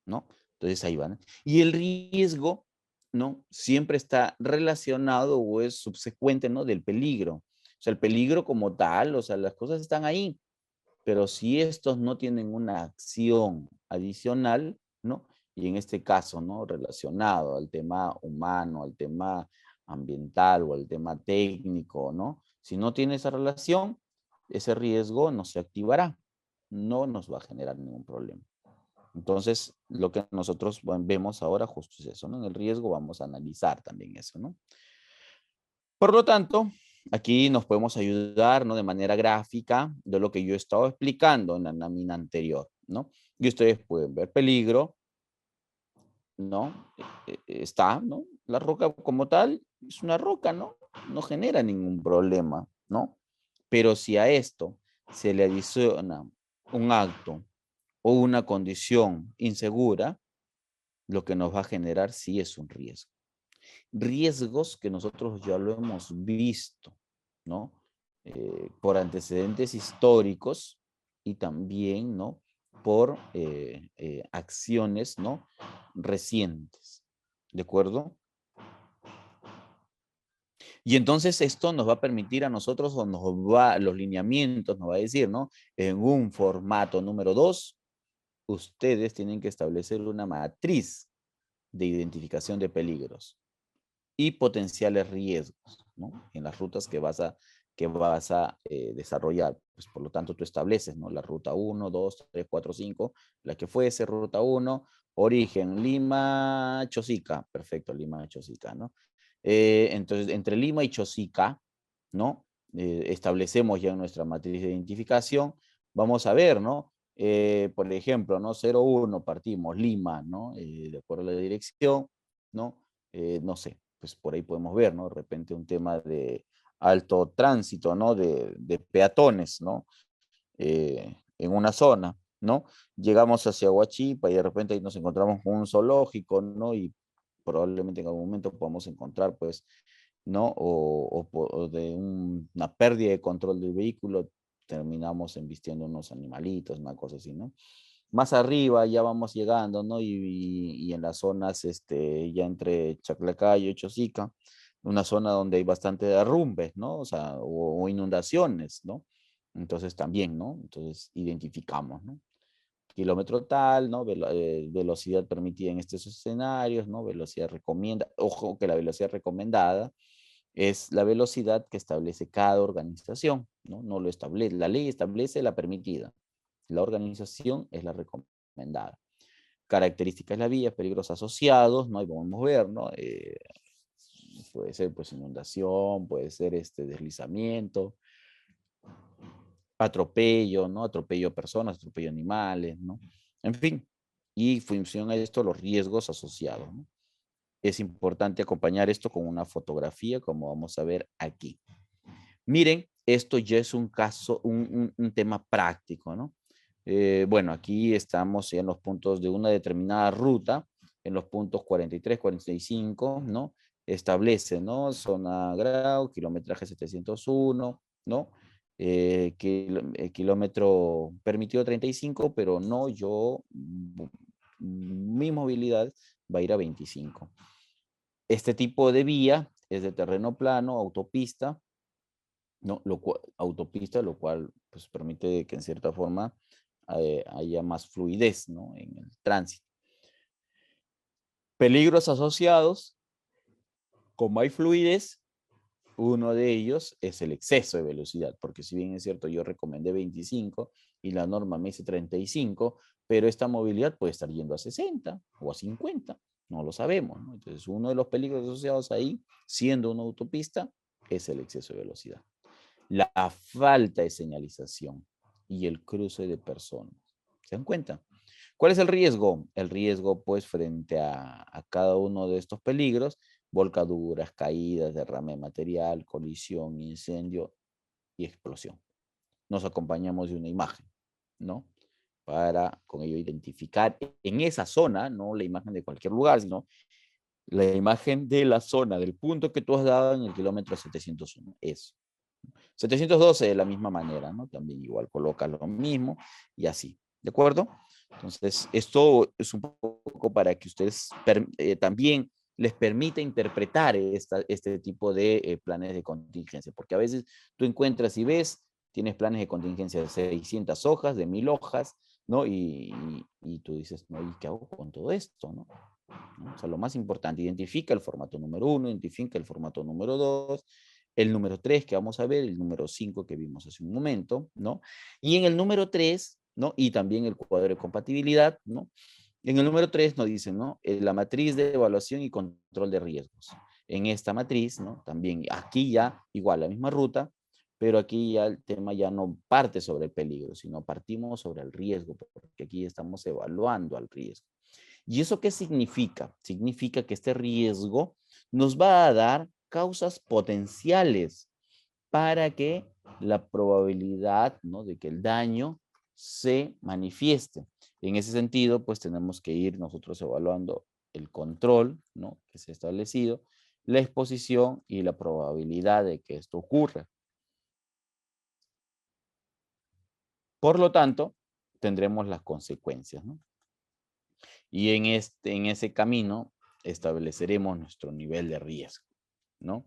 ¿no? Entonces ahí van. Y el riesgo, ¿no? Siempre está relacionado o es subsecuente, ¿no? Del peligro. O sea, el peligro como tal, o sea, las cosas están ahí, pero si estos no tienen una acción adicional, ¿no? Y en este caso, ¿no? Relacionado al tema humano, al tema ambiental o al tema técnico, ¿no? Si no tiene esa relación, ese riesgo no se activará, no nos va a generar ningún problema. Entonces, lo que nosotros vemos ahora justo es eso, ¿no? En el riesgo vamos a analizar también eso, ¿no? Por lo tanto, aquí nos podemos ayudar, ¿no? De manera gráfica de lo que yo he estado explicando en la lámina anterior, ¿no? Y ustedes pueden ver peligro, ¿no? Está, ¿no? La roca como tal es una roca, ¿no? No genera ningún problema, ¿no? Pero si a esto se le adiciona un acto o una condición insegura, lo que nos va a generar sí es un riesgo. Riesgos que nosotros ya lo hemos visto, ¿no? Por antecedentes históricos y también, ¿no? Por acciones, ¿no? Recientes, ¿de acuerdo? Y entonces esto nos va a permitir a nosotros, o nos va, los lineamientos nos va a decir, ¿no? En un formato número 2, ustedes tienen que establecer una matriz de identificación de peligros y potenciales riesgos, ¿no? En las rutas que vas a desarrollar. Pues por lo tanto, tú estableces, ¿no? La ruta 1, 2, 3, 4, 5, la que fuese, ruta 1, origen, Lima, Chosica. Perfecto, Lima, Chosica, ¿no? Entonces, entre Lima y Chosica, ¿no? Establecemos ya nuestra matriz de identificación. Vamos a ver, ¿no? Por ejemplo, ¿no? 01 partimos Lima, ¿no? De acuerdo a la dirección, ¿no? No sé, pues por ahí podemos ver, ¿no? De repente un tema de alto tránsito, ¿no? De peatones, ¿no? En una zona, ¿no? Llegamos hacia Huachipa y de repente ahí nos encontramos con un zoológico, ¿no? Y probablemente en algún momento podamos encontrar, pues, ¿no? O de una pérdida de control del vehículo, terminamos embistiendo unos animalitos, una cosa así, ¿no? Más arriba ya vamos llegando, ¿no? Y en las zonas, ya entre Chaclacayo y Chosica, una zona donde hay bastante derrumbes, ¿no? O sea, o inundaciones, ¿no? Entonces también, ¿no? Entonces identificamos, ¿no? Kilómetro tal, ¿no? Velocidad permitida en estos escenarios, ¿no? Velocidad recomienda, ojo que la velocidad recomendada es la velocidad que establece cada organización, ¿no? No lo establece, la ley establece la permitida, la organización es la recomendada. Características de la vía, peligros asociados, ¿no? Ahí podemos ver, ¿no? Puede ser pues inundación, puede ser deslizamiento, atropello, ¿no? Atropello a personas, atropello a animales, ¿no? En fin, y función a esto los riesgos asociados, ¿no? Es importante acompañar esto con una fotografía, como vamos a ver aquí. Miren, esto ya es un caso, un tema práctico, ¿no? Bueno, aquí estamos en los puntos de una determinada ruta, en los puntos 43, 45, ¿no? Establece, ¿no? Zona Grau, kilometraje 701, ¿no? Kilómetro permitido 35, pero no yo, mi movilidad va a ir a 25. Este tipo de vía es de terreno plano, autopista, ¿no? Autopista, lo cual pues, permite que en cierta forma haya más fluidez, ¿no? En el tránsito. Peligros asociados, como hay fluidez, uno de ellos es el exceso de velocidad, porque si bien es cierto, yo recomendé 25 y la norma me dice 35, pero esta movilidad puede estar yendo a 60 o a 50, No lo sabemos, ¿no? Entonces, uno de los peligros asociados ahí, siendo una autopista, es el exceso de velocidad. La falta de señalización y el cruce de personas. ¿Se dan cuenta? ¿Cuál es el riesgo? El riesgo, pues, frente a cada uno de estos peligros, volcaduras, caídas, derrame de material, colisión, incendio y explosión. Nos acompañamos de una imagen, ¿no? Para con ello identificar en esa zona, no la imagen de cualquier lugar, sino la imagen de la zona, del punto que tú has dado en el kilómetro 701. Eso. 712 de la misma manera, ¿no? También igual coloca lo mismo y así. ¿De acuerdo? Entonces, esto es un poco para que ustedes también les permita interpretar este tipo de planes de contingencia, porque a veces tú encuentras y ves, tienes planes de contingencia de 600 hojas, de 1000 hojas, ¿no? Y tú dices, no, ¿y qué hago con todo esto, no? O sea, lo más importante, identifica el formato número 1, identifica el formato número 2, el número 3 que vamos a ver, el número 5 que vimos hace un momento, ¿no? Y en el número 3, ¿no? Y también el cuadro de compatibilidad, ¿no? En el número 3 nos dicen, ¿no? La matriz de evaluación y control de riesgos. En esta matriz, ¿no? También aquí ya igual la misma ruta, pero aquí ya el tema ya no parte sobre el peligro, sino partimos sobre el riesgo, porque aquí estamos evaluando al riesgo. ¿Y eso qué significa? Significa que este riesgo nos va a dar causas potenciales para que la probabilidad, ¿no?, de que el daño se manifieste. En ese sentido, pues tenemos que ir nosotros evaluando el control, ¿no?, que se ha establecido, la exposición y la probabilidad de que esto ocurra. Por lo tanto, tendremos las consecuencias, ¿no? Y en ese camino estableceremos nuestro nivel de riesgo, ¿no?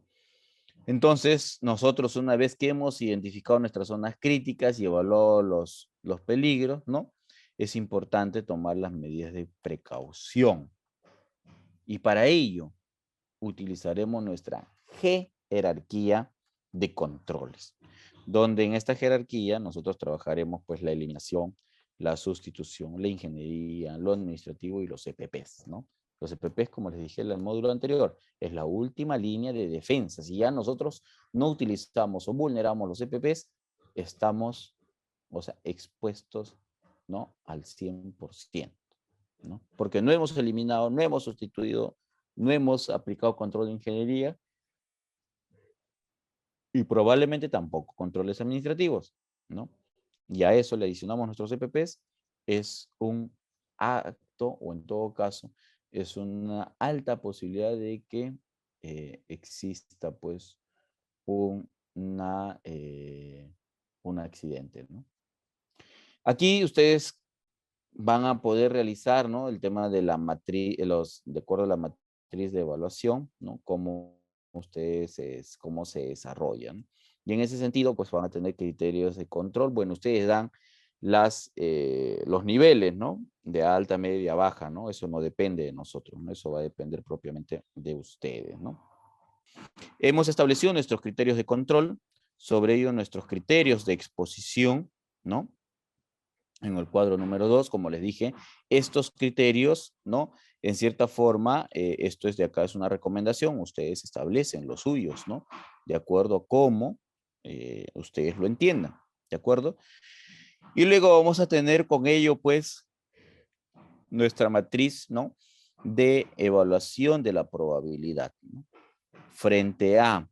Entonces, nosotros una vez que hemos identificado nuestras zonas críticas y evaluado los peligros, ¿no? Es importante tomar las medidas de precaución. Y para ello, utilizaremos nuestra jerarquía de controles, donde en esta jerarquía nosotros trabajaremos pues la eliminación, la sustitución, la ingeniería, lo administrativo y los EPPs, ¿no? Los EPPs, como les dije en el módulo anterior, es la última línea de defensa. Si ya nosotros no utilizamos o vulneramos los EPPs, estamos, o sea, expuestos, ¿no?, al 100%, ¿no? Porque no hemos eliminado, no hemos sustituido, no hemos aplicado control de ingeniería y probablemente tampoco controles administrativos, ¿no? Y a eso le adicionamos nuestros EPPs, es un acto, o en todo caso, es una alta posibilidad de que exista, pues, una, un accidente, ¿no? Aquí ustedes van a poder realizar, ¿no?, el tema de la matriz, de acuerdo a la matriz de evaluación, ¿no?, cómo cómo se desarrollan. Y en ese sentido, pues van a tener criterios de control. Bueno, ustedes dan los niveles, ¿no?, de alta, media, baja, ¿no? Eso no depende de nosotros, ¿no? Eso va a depender propiamente de ustedes, ¿no? Hemos establecido nuestros criterios de control, sobre ello nuestros criterios de exposición, ¿no? En el cuadro número 2, como les dije, estos criterios, ¿no?, en cierta forma, esto es de acá, es una recomendación, ustedes establecen los suyos, ¿no?, de acuerdo a cómo ustedes lo entiendan, ¿de acuerdo? Y luego vamos a tener con ello, pues, nuestra matriz, ¿no?, de evaluación de la probabilidad, ¿no?, frente a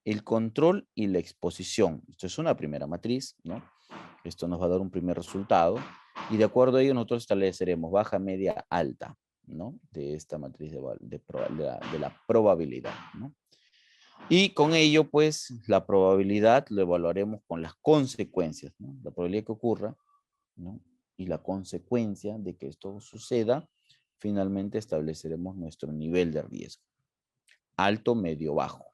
el control y la exposición. Esto es una primera matriz, ¿no? Esto nos va a dar un primer resultado y de acuerdo a ello nosotros estableceremos baja, media, alta, ¿no?, de esta matriz de la probabilidad, ¿no? Y con ello, pues, la probabilidad lo evaluaremos con las consecuencias, ¿no?, la probabilidad que ocurra, ¿no?, y la consecuencia de que esto suceda, finalmente estableceremos nuestro nivel de riesgo. Alto, medio, bajo,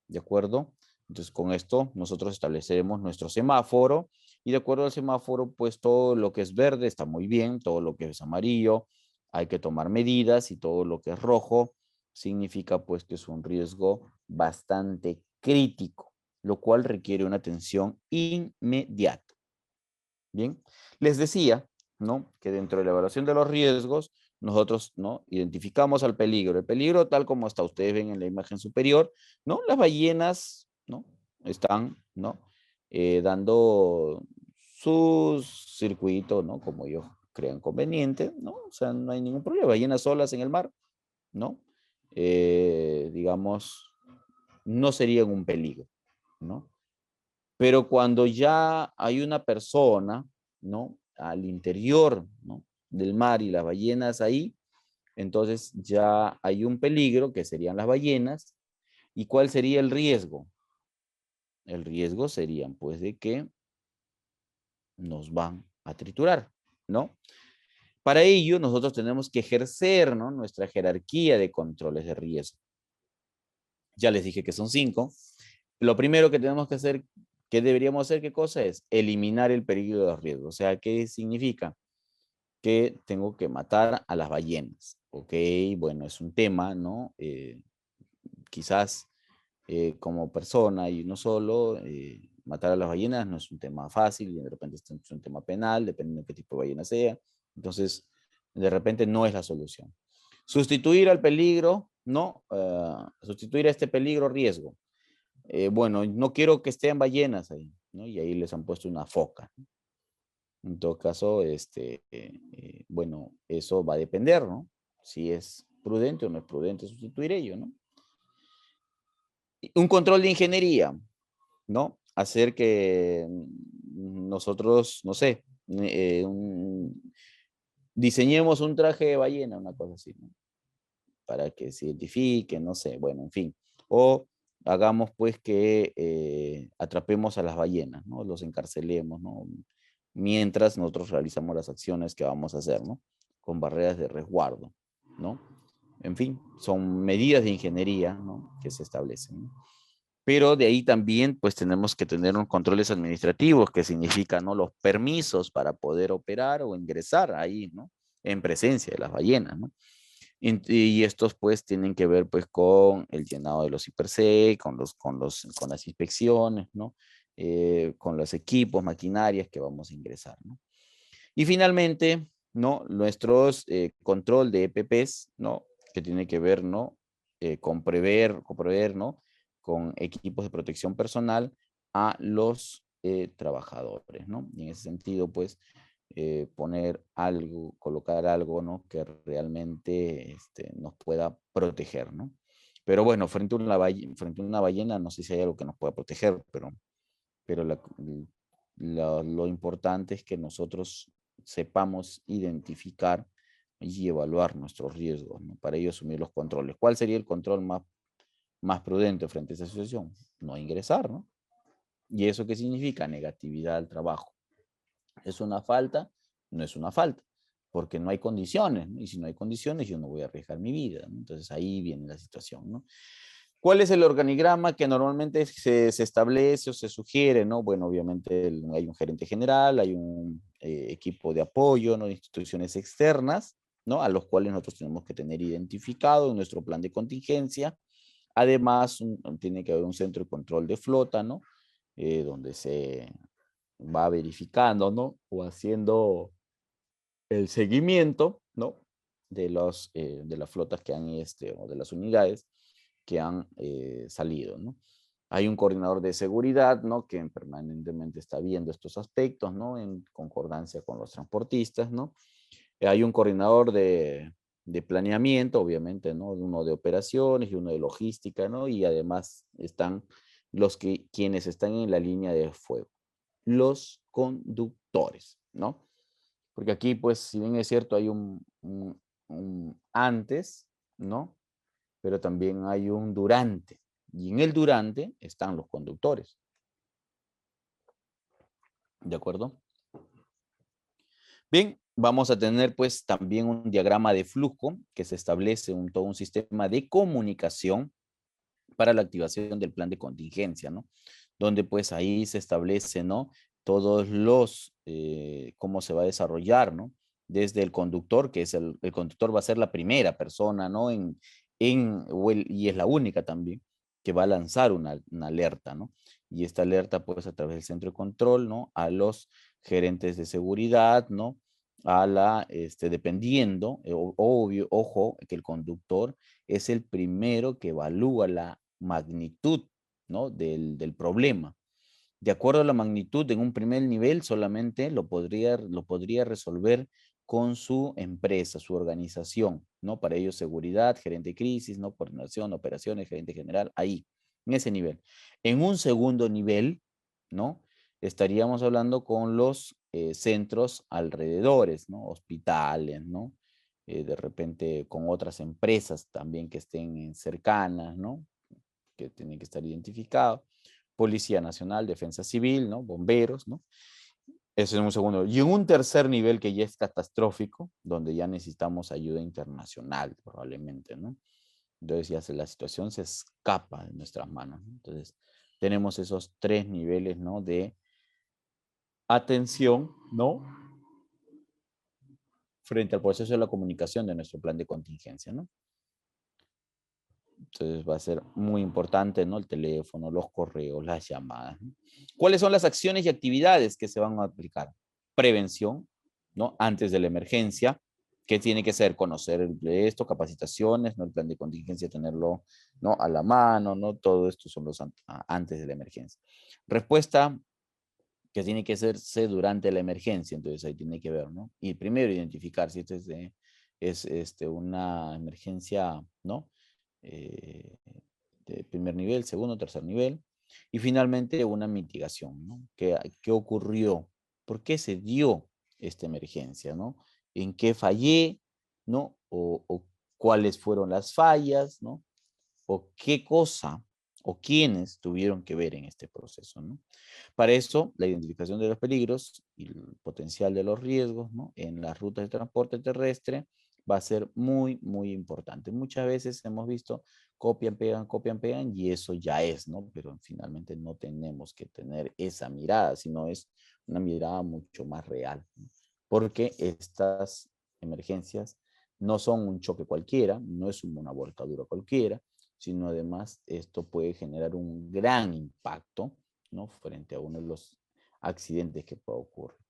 ¿de acuerdo? Entonces, con esto nosotros estableceremos nuestro semáforo y de acuerdo al semáforo, pues todo lo que es verde está muy bien, todo lo que es amarillo hay que tomar medidas y todo lo que es rojo significa pues que es un riesgo bastante crítico, lo cual requiere una atención inmediata. Bien, les decía, ¿no?, que dentro de la evaluación de los riesgos nosotros, ¿no? Identificamos al peligro. El peligro, tal como está, ustedes ven en la imagen superior, ¿no? Las ballenas, ¿no? Están, ¿no? Dando sus circuitos, ¿no? Como ellos crean conveniente, ¿no? O sea, no hay ningún problema. Ballenas solas en el mar, ¿no? Digamos, no serían un peligro, ¿no? Pero cuando ya hay una persona, ¿no? Al interior, ¿no? Del mar y las ballenas ahí, entonces ya hay un peligro que serían las ballenas. ¿Y cuál sería el riesgo? El riesgo sería pues de que nos van a triturar, ¿no? Para ello nosotros tenemos que ejercer, ¿no? Nuestra jerarquía de controles de riesgo. Ya les dije que son 5. Lo primero que tenemos que hacer, que deberíamos hacer, ¿qué cosa es? Eliminar el peligro de los riesgos. O sea, ¿qué significa? Que tengo que matar a las ballenas. Ok, bueno, es un tema, ¿no? Quizás como persona y no solo, matar a las ballenas no es un tema fácil y de repente es un tema penal, dependiendo de qué tipo de ballena sea. Entonces, de repente no es la solución. Sustituir al peligro, ¿no? Sustituir a este peligro riesgo. Bueno, no quiero que estén ballenas ahí, ¿no? Y ahí les han puesto una foca. En todo caso, bueno, eso va a depender, ¿no? Si es prudente o no es prudente sustituir ello, ¿no? Un control de ingeniería, ¿no? Hacer que nosotros, no sé, diseñemos un traje de ballena, una cosa así, ¿no? Para que se identifique, no sé, bueno, en fin. O hagamos pues que atrapemos a las ballenas, ¿no? Los encarcelemos, ¿no? Mientras nosotros realizamos las acciones que vamos a hacer, ¿no? Con barreras de resguardo, ¿no? En fin, son medidas de ingeniería, ¿no? Que se establecen, ¿no? Pero de ahí también pues tenemos que tener unos controles administrativos, que significa, ¿no? Los permisos para poder operar o ingresar ahí, ¿no? En presencia de las ballenas, ¿no? Y estos pues tienen que ver pues con el llenado de los IPRC, con las inspecciones, ¿no? Con los equipos, maquinarias que vamos a ingresar, ¿no? Y finalmente, ¿no? Nuestros control de EPPs, ¿no? Que tiene que ver, ¿no? Con prever, ¿no? Con equipos de protección personal a los trabajadores, ¿no? Y en ese sentido, pues, poner algo, colocar algo, ¿no? Que realmente nos pueda proteger, ¿no? Pero bueno, frente a una ballena, no sé si hay algo que nos pueda proteger, pero lo importante es que nosotros sepamos identificar y evaluar nuestros riesgos, ¿no? Para ello asumir los controles. ¿Cuál sería el control más prudente frente a esa situación? No ingresar, ¿no? ¿Y eso qué significa? Negatividad al trabajo. ¿Es una falta? No es una falta, porque no hay condiciones, ¿no? Y si no hay condiciones, yo no voy a arriesgar mi vida, ¿no? Entonces ahí viene la situación, ¿no? ¿Cuál es el organigrama que normalmente se establece o se sugiere, ¿no? Bueno, obviamente hay un gerente general, hay un equipo de apoyo, ¿no? Instituciones externas, ¿no? A los cuales nosotros tenemos que tener identificado en nuestro plan de contingencia. Además, tiene que haber un centro de control de flota, ¿no? Donde se va verificando, ¿no? O haciendo el seguimiento, ¿no? De las flotas que han, o de las unidades que han salido, ¿no? Hay un coordinador de seguridad, ¿no? Que permanentemente está viendo estos aspectos, ¿no? En concordancia con los transportistas, ¿no? Hay un coordinador de planeamiento, obviamente, ¿no? Uno de operaciones y uno de logística, ¿no? Y además están quienes están en la línea de fuego, los conductores, ¿no? Porque aquí, pues, si bien es cierto, hay un antes, ¿no? Pero también hay un durante. Y en el durante están los conductores. ¿De acuerdo? Bien, vamos a tener pues también un diagrama de flujo que se establece todo un sistema de comunicación para la activación del plan de contingencia, ¿no? Donde pues ahí se establece, ¿no? Todos cómo se va a desarrollar, ¿no? Desde el conductor, que es el conductor va a ser la primera persona, ¿no? Y es la única también que va a lanzar una alerta, ¿no? Y esta alerta pues a través del centro de control, ¿no? A los gerentes de seguridad, ¿no? dependiendo, obvio, ojo, que el conductor es el primero que evalúa la magnitud, ¿no? del problema. De acuerdo a la magnitud, en un primer nivel solamente lo podría resolver con su empresa, su organización, ¿no? Para ello, seguridad, gerente de crisis, ¿no? Coordinación, operaciones, gerente general, ahí, en ese nivel. En un segundo nivel, ¿no? Estaríamos hablando con los centros alrededores, ¿no? Hospitales, ¿no? De repente con otras empresas también que estén cercanas, ¿no? Que tienen que estar identificados. Policía Nacional, Defensa Civil, ¿no? Bomberos, ¿no? Eso en un segundo. Y en un tercer nivel que ya es catastrófico, donde ya necesitamos ayuda internacional, probablemente, ¿no? Entonces ya la situación se escapa de nuestras manos, ¿no? Entonces tenemos esos tres niveles, ¿no? De atención, ¿no? Frente al proceso de la comunicación de nuestro plan de contingencia, ¿no? Entonces va a ser muy importante, ¿no? El teléfono, los correos, las llamadas, ¿no? ¿Cuáles son las acciones y actividades que se van a aplicar? Prevención, ¿no? Antes de la emergencia. ¿Qué tiene que ser? Conocer esto, capacitaciones, ¿no? El plan de contingencia, tenerlo, ¿no? A la mano, ¿no? Todo esto son los antes de la emergencia. Respuesta que tiene que hacerse durante la emergencia, entonces ahí tiene que ver, ¿no? Y primero identificar si es una emergencia, ¿no? Eh, de primer nivel, segundo, tercer nivel, y finalmente una mitigación, ¿no? ¿Qué ocurrió? ¿Por qué se dio esta emergencia, ¿no? ¿En qué fallé, ¿no? O cuáles fueron las fallas, ¿no? O qué cosa o quiénes tuvieron que ver en este proceso, ¿no? Para eso, la identificación de los peligros y el potencial de los riesgos, ¿no? En las rutas de transporte terrestre va a ser muy, muy importante. Muchas veces hemos visto copian, pegan y eso ya es, ¿no? Pero finalmente no tenemos que tener esa mirada, sino es una mirada mucho más real, ¿no? Porque estas emergencias no son un choque cualquiera, no es una volcadura cualquiera, sino además esto puede generar un gran impacto, ¿no? Frente a uno de los accidentes que puede ocurrir.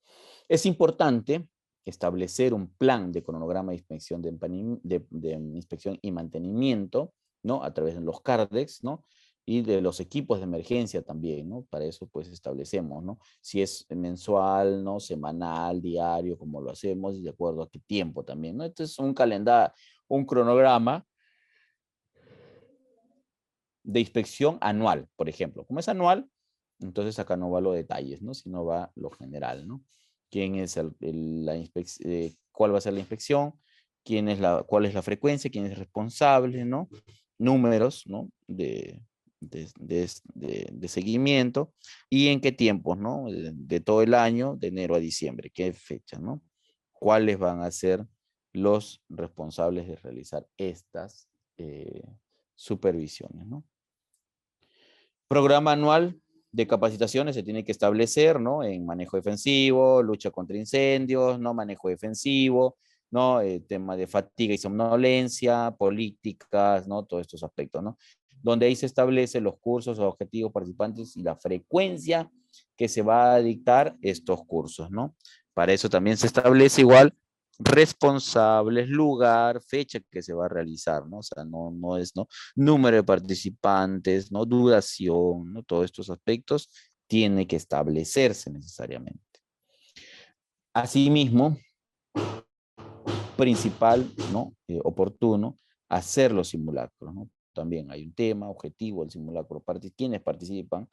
Es importante establecer un plan de cronograma de inspección, de inspección y mantenimiento, ¿no? A través de los CARDEX, ¿no? Y de los equipos de emergencia también, ¿no? Para eso pues establecemos, ¿no? Si es mensual, ¿no? Semanal, diario, como lo hacemos, y de acuerdo a qué tiempo también, ¿no? Este es un calendario, un cronograma de inspección anual, por ejemplo. Como es anual, entonces acá no va los detalles, ¿no? Sino va lo general, ¿no? ¿Quién es cuál va a ser la inspección? ¿Cuál es la frecuencia? ¿Quién es responsable, ¿no? Números, ¿no? De seguimiento y en qué tiempos, ¿no? De todo el año, de enero a diciembre, qué fecha, ¿no? ¿Cuáles van a ser los responsables de realizar estas supervisiones, ¿no? Programa anual de capacitaciones se tiene que establecer, ¿no? En manejo defensivo, lucha contra incendios, ¿no? Manejo defensivo, ¿no? Tema de fatiga y somnolencia, políticas, ¿no? Todos estos aspectos, ¿no? Donde ahí se establecen los cursos, los objetivos participantes y la frecuencia que se va a dictar estos cursos, ¿no? Para eso también se establece igual responsables, lugar, fecha que se va a realizar, ¿no? O sea, no es, ¿no? Número de participantes, ¿no? Duración, ¿no? Todos estos aspectos tiene que establecerse necesariamente. Asimismo, principal, ¿no? Oportuno, hacer los simulacros, ¿no? También hay un tema, objetivo del simulacro, quiénes participan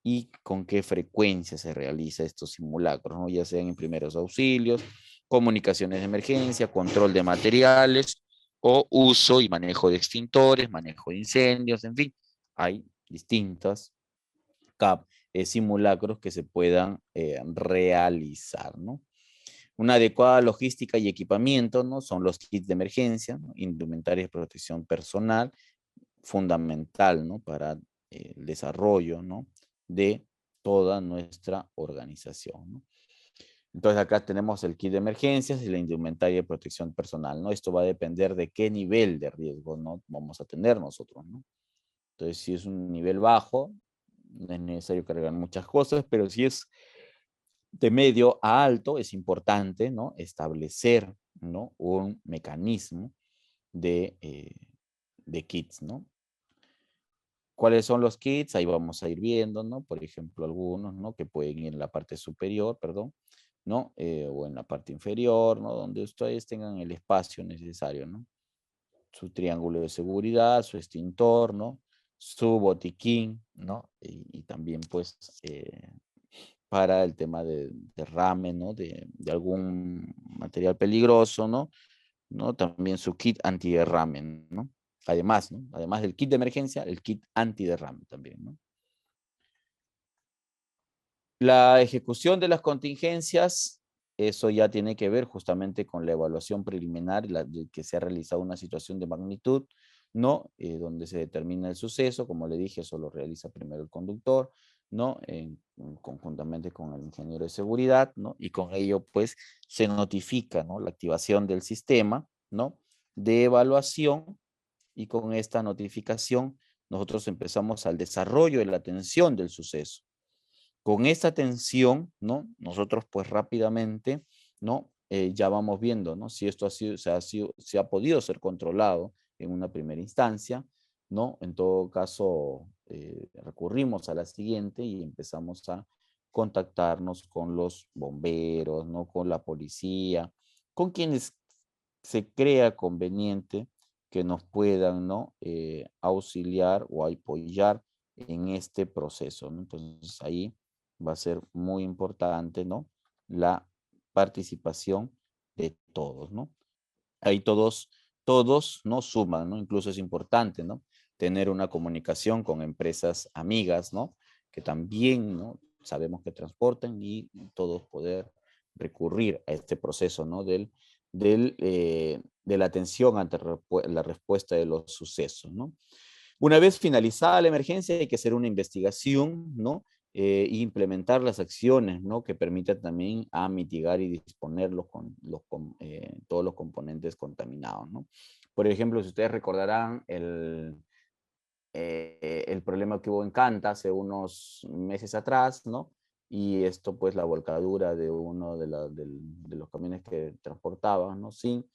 y con qué frecuencia se realiza estos simulacros, ¿no? Ya sean en primeros auxilios, comunicaciones de emergencia, control de materiales o uso y manejo de extintores, manejo de incendios, en fin, hay distintos simulacros que se puedan realizar, ¿no? Una adecuada logística y equipamiento, ¿no? Son los kits de emergencia, ¿no? Indumentaria de protección personal, fundamental, ¿no? Para el desarrollo, ¿no? De toda nuestra organización, ¿no? Entonces acá tenemos el kit de emergencias y la indumentaria de protección personal, ¿no? Esto va a depender de qué nivel de riesgo, ¿no? Vamos a tener nosotros, ¿no? Entonces si es un nivel bajo, no es necesario cargar muchas cosas, pero si es de medio a alto es importante, ¿no?, establecer, ¿no?, un mecanismo de kits, ¿no? ¿Cuáles son los kits? Ahí vamos a ir viendo, ¿no? Por ejemplo, algunos, ¿no?, que pueden ir en la parte superior, perdón, ¿no? O en la parte inferior, ¿no? Donde ustedes tengan el espacio necesario, ¿no? Su triángulo de seguridad, su extintor, ¿no? Su botiquín, ¿no? Y también, pues, para el tema de derrame, ¿no? De algún material peligroso, ¿no? También su kit antiderrame, ¿no? Además, ¿no? Además del kit de emergencia, el kit antiderrame también, ¿no? La ejecución de las contingencias, eso ya tiene que ver justamente con la evaluación preliminar, de que se ha realizado una situación de magnitud, ¿no? Donde se determina el suceso, como le dije, eso lo realiza primero el conductor, ¿no? Conjuntamente con el ingeniero de seguridad, ¿no? Y con ello, pues, se notifica, ¿no?, la activación del sistema, ¿no?, de evaluación, y con esta notificación nosotros empezamos al desarrollo de la atención del suceso. Con esta atención, ¿no?, nosotros pues rápidamente, ¿no?, ya vamos viendo, ¿no?, si esto se ha podido ser controlado en una primera instancia, ¿no? En todo caso, recurrimos a la siguiente y empezamos a contactarnos con los bomberos, ¿no?, con la policía, con quienes se crea conveniente que nos puedan, ¿no?, auxiliar o apoyar en este proceso, ¿no? Entonces ahí va a ser muy importante, ¿no?, la participación de todos, ¿no? Ahí todos, ¿no?, suman, ¿no? Incluso es importante, ¿no?, tener una comunicación con empresas amigas, ¿no?, que también, ¿no?, sabemos que transportan, y todos poder recurrir a este proceso, ¿no?, de la atención ante la respuesta de los sucesos, ¿no? Una vez finalizada la emergencia, hay que hacer una investigación, ¿no? E implementar las acciones, ¿no?, que permitan también a mitigar y disponer todos los componentes contaminados, ¿no? Por ejemplo, si ustedes recordarán el problema que hubo en Canta hace unos meses atrás, ¿no? Y esto, pues, la volcadura de uno de los camiones que transportaba, ¿no?, zinc,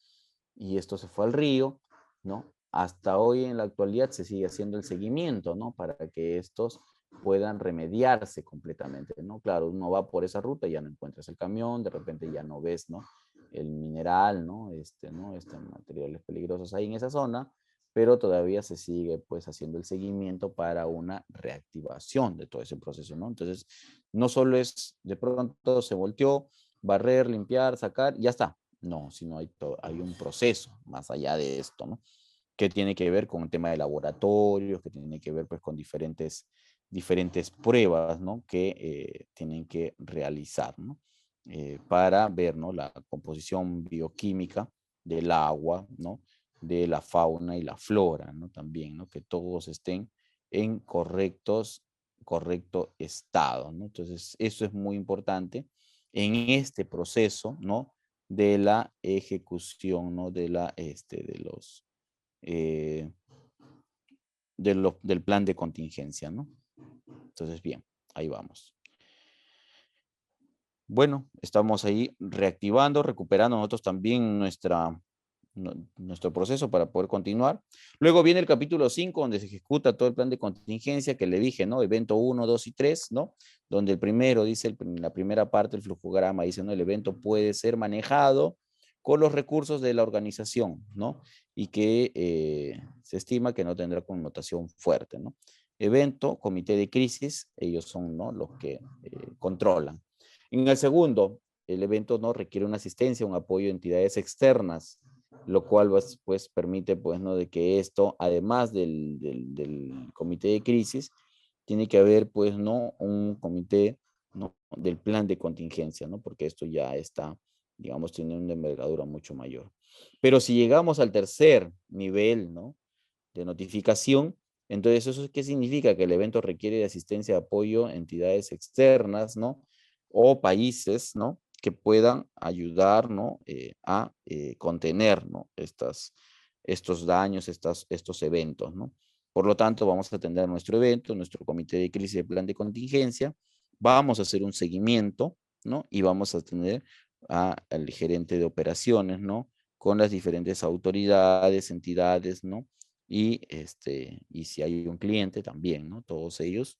y esto se fue al río, ¿no? Hasta hoy, en la actualidad, se sigue haciendo el seguimiento, ¿no?, para que estos puedan remediarse completamente, ¿no? Claro, uno va por esa ruta y ya no encuentras el camión, de repente ya no ves, ¿no?, el mineral, ¿no? Estos materiales peligrosos ahí en esa zona, pero todavía se sigue, pues, haciendo el seguimiento para una reactivación de todo ese proceso, ¿no? Entonces, no solo es de pronto se volteó, barrer, limpiar, sacar, y ya está. No, sino hay un proceso más allá de esto, ¿no?, que tiene que ver con el tema de laboratorios, que tiene que ver, pues, con diferentes pruebas, ¿no?, que tienen que realizar, ¿no?, para ver, ¿no?, la composición bioquímica del agua, ¿no?, de la fauna y la flora, ¿no?, también, ¿no?, que todos estén en correcto estado, ¿no? Entonces, eso es muy importante en este proceso, ¿no?, de la ejecución, ¿no?, eh, del plan de contingencia, ¿no? Entonces, bien, ahí vamos. Bueno, estamos ahí reactivando, recuperando nosotros también nuestro proceso para poder continuar. Luego viene el capítulo 5, donde se ejecuta todo el plan de contingencia que le dije, ¿no? Evento 1, 2 y 3, ¿no? Donde el primero dice, la primera parte del flujograma dice, ¿no?, el evento puede ser manejado con los recursos de la organización, ¿no? Y que se estima que no tendrá connotación fuerte, ¿no? Evento, comité de crisis, ellos son, ¿no?, los que controlan. En el segundo, el evento no requiere una asistencia, un apoyo de entidades externas, lo cual pues permite, pues, ¿no?, de que esto, además del comité de crisis, tiene que haber, pues, ¿no?, un comité, ¿no?, del plan de contingencia, ¿no?, porque esto ya está, digamos, tiene una envergadura mucho mayor. Pero si llegamos al tercer nivel, ¿no?, de notificación, entonces, ¿eso qué significa? Que el evento requiere de asistencia, de apoyo, entidades externas, ¿no?, o países, ¿no?, que puedan ayudar, ¿no?, a contener, ¿no?, estos daños, estos eventos, ¿no? Por lo tanto, vamos a atender nuestro evento, nuestro comité de crisis de plan de contingencia, vamos a hacer un seguimiento, ¿no? Y vamos a tener al gerente de operaciones, ¿no? Con las diferentes autoridades, entidades, ¿no? Y si hay un cliente también, ¿no? Todos ellos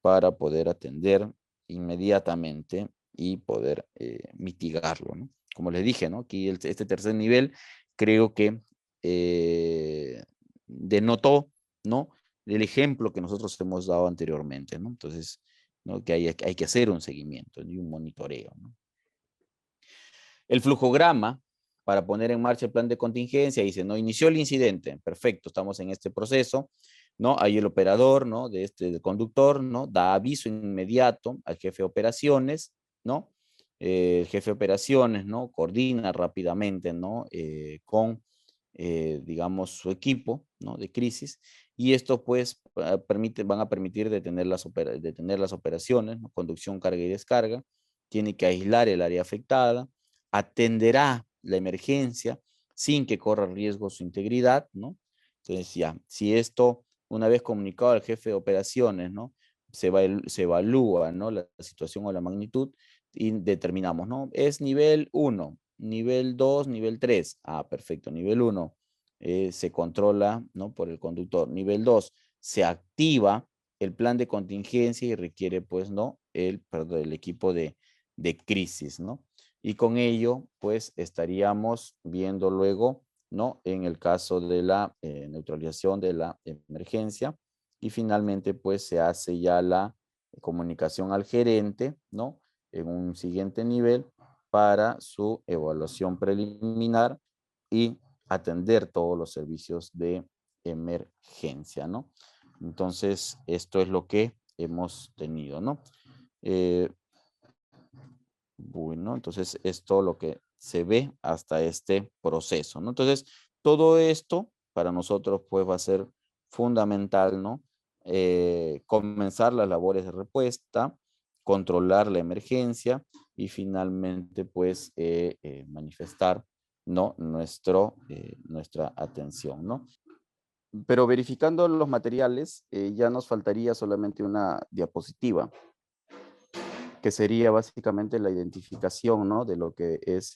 para poder atender inmediatamente y poder mitigarlo, ¿no? Como les dije, ¿no? Aquí este tercer nivel creo que denotó, ¿no? El ejemplo que nosotros hemos dado anteriormente, ¿no? Entonces, ¿no? Que hay que hacer un seguimiento y un monitoreo, ¿no? El flujograma para poner en marcha el plan de contingencia dice, ¿no? Inició el incidente, perfecto, estamos en este proceso, ¿no? Ahí el operador, ¿no? Del conductor, ¿no? Da aviso inmediato al jefe de operaciones, ¿no? El jefe de operaciones, ¿no? Coordina rápidamente, ¿no? Digamos, su equipo, ¿no? De crisis, y esto, pues, van a permitir detener las operaciones, ¿no? Conducción, carga y descarga, tiene que aislar el área afectada, atenderá la emergencia sin que corra riesgo su integridad, ¿no? Entonces ya, si esto, una vez comunicado al jefe de operaciones, ¿no? Se evalúa, ¿no? La situación o la magnitud y determinamos, ¿no? Es nivel 1, nivel 2, nivel 3. Ah, perfecto, nivel 1 se controla, ¿no? Por el conductor. Nivel 2, se activa el plan de contingencia y requiere, pues, ¿no? El equipo de crisis, ¿no? Y con ello, pues, estaríamos viendo luego, ¿no? En el caso de la neutralización de la emergencia. Y finalmente, pues, se hace ya la comunicación al gerente, ¿no? En un siguiente nivel para su evaluación preliminar y atender todos los servicios de emergencia, ¿no? Entonces, esto es lo que hemos tenido, ¿no? Bueno, entonces es todo lo que se ve hasta este proceso, ¿no? Entonces, todo esto para nosotros pues va a ser fundamental, ¿no? Comenzar las labores de respuesta, controlar la emergencia y finalmente pues manifestar, ¿no? Nuestra atención, ¿no? Pero verificando los materiales, ya nos faltaría solamente una diapositiva, que sería básicamente la identificación, ¿no? De lo que es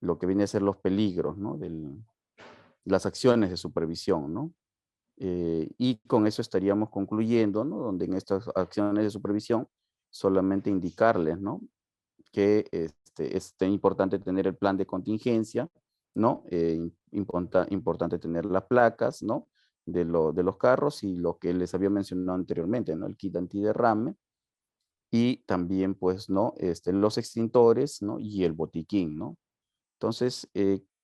lo que viene a ser los peligros, ¿no? Las acciones de supervisión, ¿no? Y con eso estaríamos concluyendo, ¿no? Donde en estas acciones de supervisión solamente indicarles, ¿no? Que es importante tener el plan de contingencia, ¿no? Importante tener las placas, ¿no? De los carros y lo que les había mencionado anteriormente, ¿no? El kit antiderrame, y también, pues, ¿no? Los extintores, ¿no? Y el botiquín, ¿no? Entonces,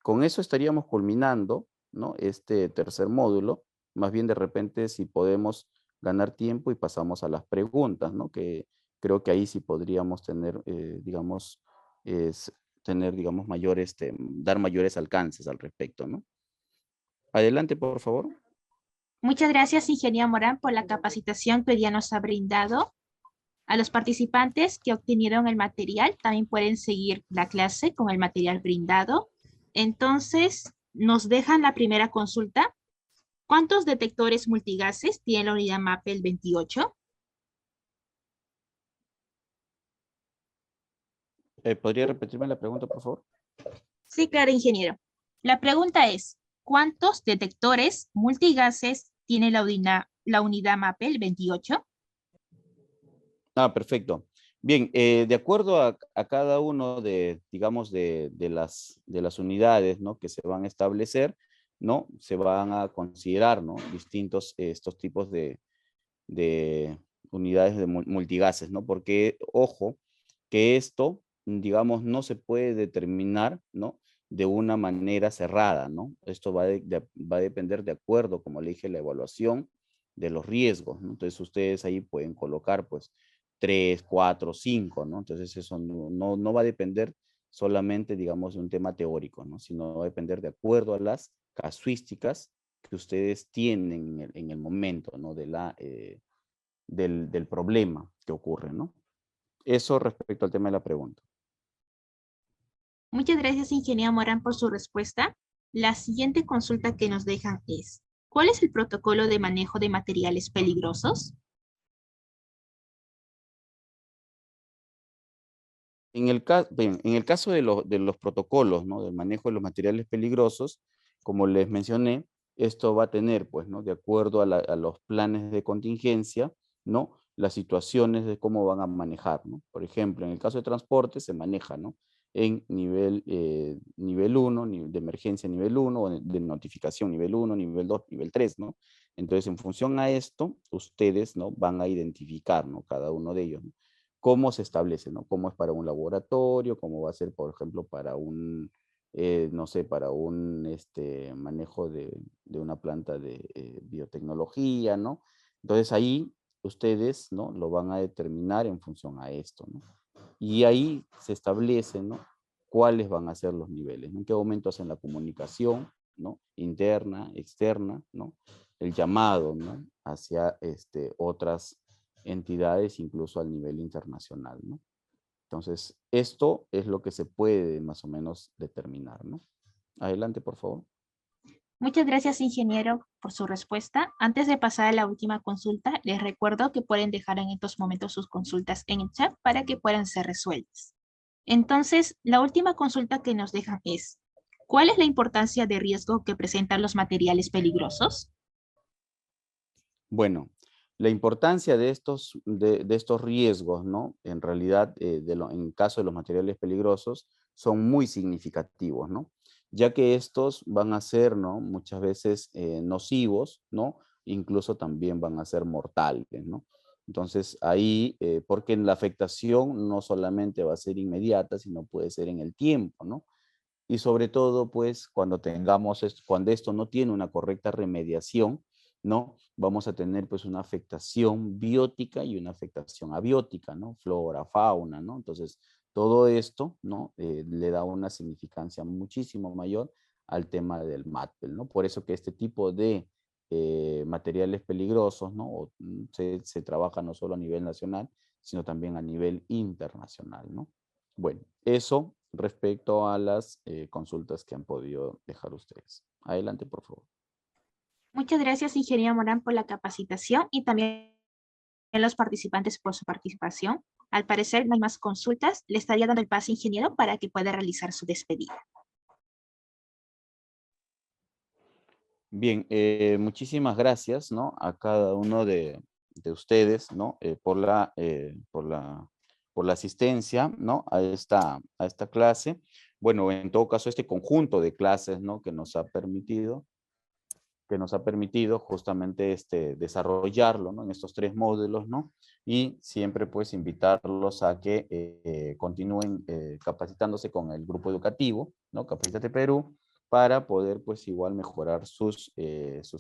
con eso estaríamos culminando, ¿no? Este tercer módulo. Más bien, de repente, si podemos ganar tiempo y pasamos a las preguntas, ¿no? Que creo que ahí sí podríamos tener, digamos, digamos, dar mayores alcances al respecto, ¿no? Adelante, por favor. Muchas gracias, ingeniero Morán, por la capacitación que hoy día nos ha brindado. A los participantes que obtuvieron el material, también pueden seguir la clase con el material brindado. Entonces, nos dejan la primera consulta. ¿Cuántos detectores multigases tiene la unidad MAPEL 28? ¿Podría repetirme la pregunta, por favor? Sí, claro, ingeniero. La pregunta es, ¿cuántos detectores multigases tiene la unidad MAPEL 28? Ah, perfecto. Bien, de acuerdo a cada uno digamos, de las unidades, ¿no? Que se van a establecer, ¿no? Se van a considerar, ¿no? Distintos estos tipos de unidades de multigases, ¿no? Porque, ojo, que esto, digamos, no se puede determinar, ¿no? De una manera cerrada, ¿no? Esto va a depender de acuerdo, como le dije, la evaluación de los riesgos, ¿no? Entonces ustedes ahí pueden colocar, pues, 3, 4, 5, ¿no? Entonces eso no va a depender solamente, digamos, de un tema teórico, ¿no? Sino va a depender de acuerdo a las casuísticas que ustedes tienen en el momento, ¿no? Del problema que ocurre, ¿no? Eso respecto al tema de la pregunta. Muchas gracias, ingeniero Morán, por su respuesta. La siguiente consulta que nos dejan es, ¿cuál es el protocolo de manejo de materiales peligrosos? en el caso de los protocolos, ¿no? Del manejo de los materiales peligrosos, como les mencioné, esto va a tener, pues, ¿no? De acuerdo a los planes de contingencia, ¿no? Las situaciones de cómo van a manejar, ¿no? Por ejemplo, en el caso de transporte se maneja, ¿no? En nivel 1, de emergencia nivel 1, o de notificación nivel 1, nivel 2, nivel 3, ¿no? Entonces, en función a esto, ustedes, ¿no? Van a identificar, ¿no? Cada uno de ellos, ¿no? Cómo se establece, ¿no? Cómo es para un laboratorio, cómo va a ser, por ejemplo, para un, no sé, para un manejo de una planta de biotecnología, ¿no? Entonces ahí ustedes, ¿no? Lo van a determinar en función a esto, ¿no? Y ahí se establece, ¿no? Cuáles van a ser los niveles, ¿no? En qué momento hacen la comunicación, ¿no? Interna, externa, ¿no? El llamado, ¿no? Hacia otras entidades, incluso al nivel internacional, ¿no? Entonces, esto es lo que se puede más o menos determinar, ¿no? Adelante, por favor. Muchas gracias, ingeniero, por su respuesta. Antes de pasar a la última consulta, les recuerdo que pueden dejar en estos momentos sus consultas en el chat para que puedan ser resueltas. Entonces, la última consulta que nos dejan es, ¿cuál es la importancia de riesgo que presentan los materiales peligrosos? Bueno, la importancia de estos riesgos, ¿no? En realidad, en caso de los materiales peligrosos, son muy significativos, ¿no? Ya que estos van a ser, ¿no? Muchas veces nocivos, ¿no? Incluso también van a ser mortales, ¿no? Entonces ahí, porque la afectación no solamente va a ser inmediata, sino puede ser en el tiempo, ¿no? Y sobre todo, pues, cuando esto no tiene una correcta remediación, ¿no? Vamos a tener, pues, una afectación biótica y una afectación abiótica, ¿no? Flora, fauna, ¿no? Entonces, todo esto, ¿no? Le da una significancia muchísimo mayor al tema del MATPEL, ¿no? Por eso que este tipo de materiales peligrosos, ¿no? Se trabaja no solo a nivel nacional, sino también a nivel internacional, ¿no? Bueno, eso respecto a las consultas que han podido dejar ustedes. Adelante, por favor. Muchas gracias, ingeniero Morán, por la capacitación y también a los participantes por su participación. Al parecer no hay más consultas. Le estaría dando el pase, ingeniero, para que pueda realizar su despedida. Bien, muchísimas gracias, ¿no? A cada uno de ustedes, ¿no? Por la asistencia, ¿no? A esta clase. Bueno, en todo caso, este conjunto de clases, ¿no? Que nos ha permitido justamente desarrollarlo, ¿no? En estos 3 módulos, ¿no? Y siempre pues invitarlos a que continúen capacitándose con el grupo educativo, ¿no? Capacítate Perú, para poder pues igual mejorar sus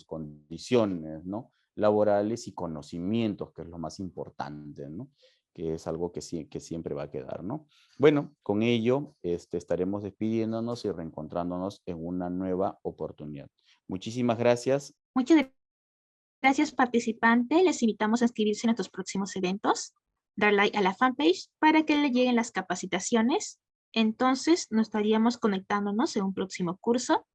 condiciones, ¿no? Laborales y conocimientos, que es lo más importante, ¿no? Que es algo que siempre va a quedar, ¿no? Bueno, con ello estaremos despidiéndonos y reencontrándonos en una nueva oportunidad. Muchísimas gracias. Muchas gracias, participante. Les invitamos a inscribirse en nuestros próximos eventos, dar like a la fanpage para que le lleguen las capacitaciones. Entonces, nos estaríamos conectándonos en un próximo curso.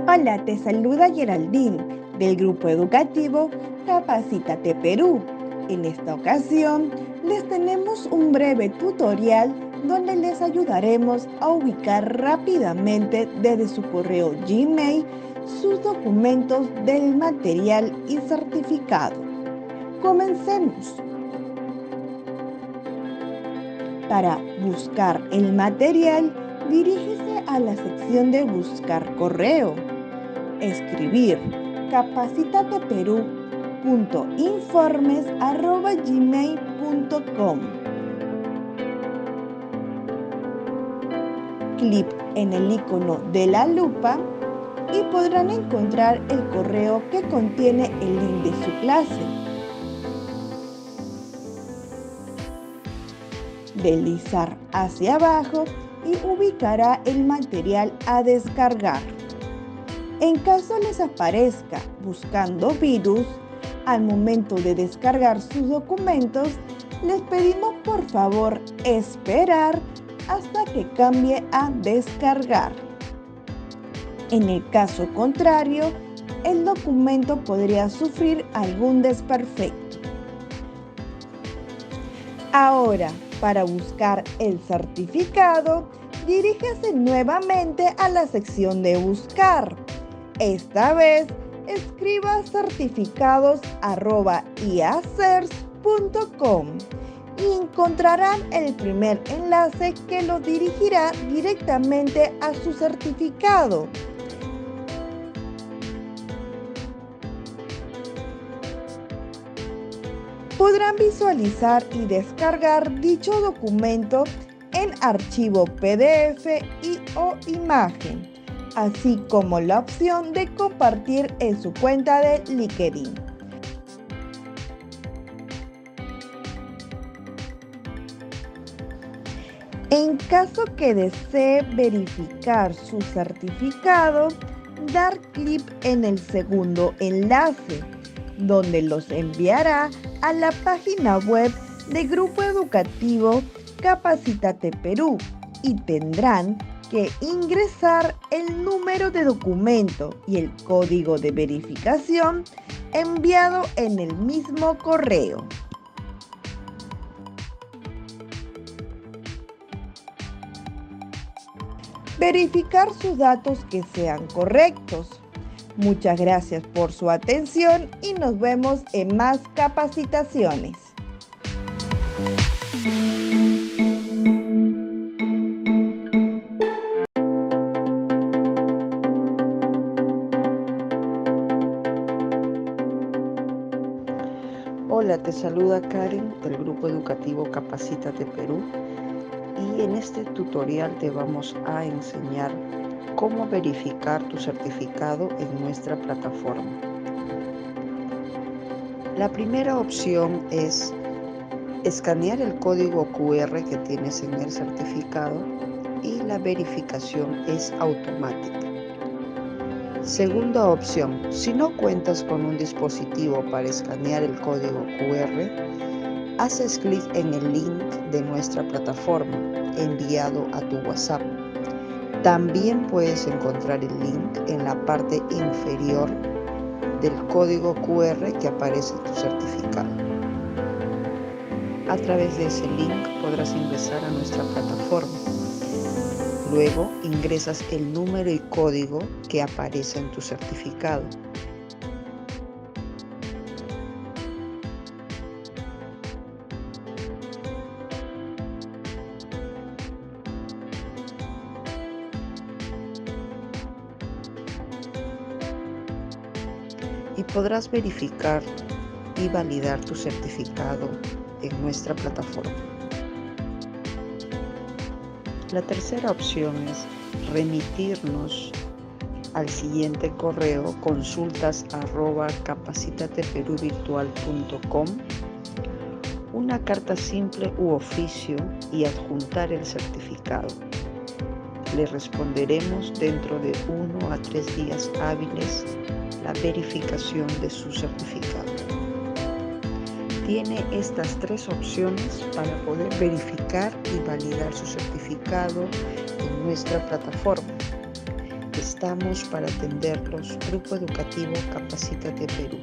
Hola, te saluda Geraldine del grupo educativo Capacítate Perú. En esta ocasión les tenemos un breve tutorial donde les ayudaremos a ubicar rápidamente desde su correo Gmail sus documentos del material y certificado. Comencemos. Para buscar el material, dirígese a la sección de Buscar correo. Escribir capacitateperú.informes@gmail.com. Clic en el icono de la lupa y podrán encontrar el correo que contiene el link de su clase. Deslizar hacia abajo y ubicará el material a descargar. En caso les aparezca buscando virus, al momento de descargar sus documentos, les pedimos por favor esperar hasta que cambie a descargar. En el caso contrario, el documento podría sufrir algún desperfecto. Ahora, para buscar el certificado, diríjase nuevamente a la sección de buscar. Esta vez, escriba certificados@iacers.com y encontrarán el primer enlace que lo dirigirá directamente a su certificado. Podrán visualizar y descargar dicho documento en archivo PDF o imagen, así como la opción de compartir en su cuenta de LinkedIn. En caso que desee verificar su certificado, dar clic en el segundo enlace, donde los enviará a la página web del Grupo Educativo Capacítate Perú y tendrán que ingresar el número de documento y el código de verificación enviado en el mismo correo. Verificar sus datos que sean correctos. Muchas gracias por su atención y nos vemos en más capacitaciones. Hola, te saluda Karen del Grupo Educativo Capacítate Perú y en este tutorial te vamos a enseñar cómo verificar tu certificado en nuestra plataforma. La primera opción es escanear el código QR que tienes en el certificado y la verificación es automática. Segunda opción, si no cuentas con un dispositivo para escanear el código QR, haces clic en el link de nuestra plataforma enviado a tu WhatsApp. También puedes encontrar el link en la parte inferior del código QR que aparece en tu certificado. A través de ese link podrás ingresar a nuestra plataforma. Luego ingresas el número y código que aparece en tu certificado. Y podrás verificar y validar tu certificado en nuestra plataforma. La tercera opción es remitirnos al siguiente correo consultas@capacitateperuvirtual.com una carta simple u oficio y adjuntar el certificado. Le responderemos dentro de 1 a 3 días hábiles la verificación de su certificado. Tiene estas 3 opciones para poder verificar y validar su certificado en nuestra plataforma. Estamos para atenderlos, Grupo Educativo Capacítate Perú.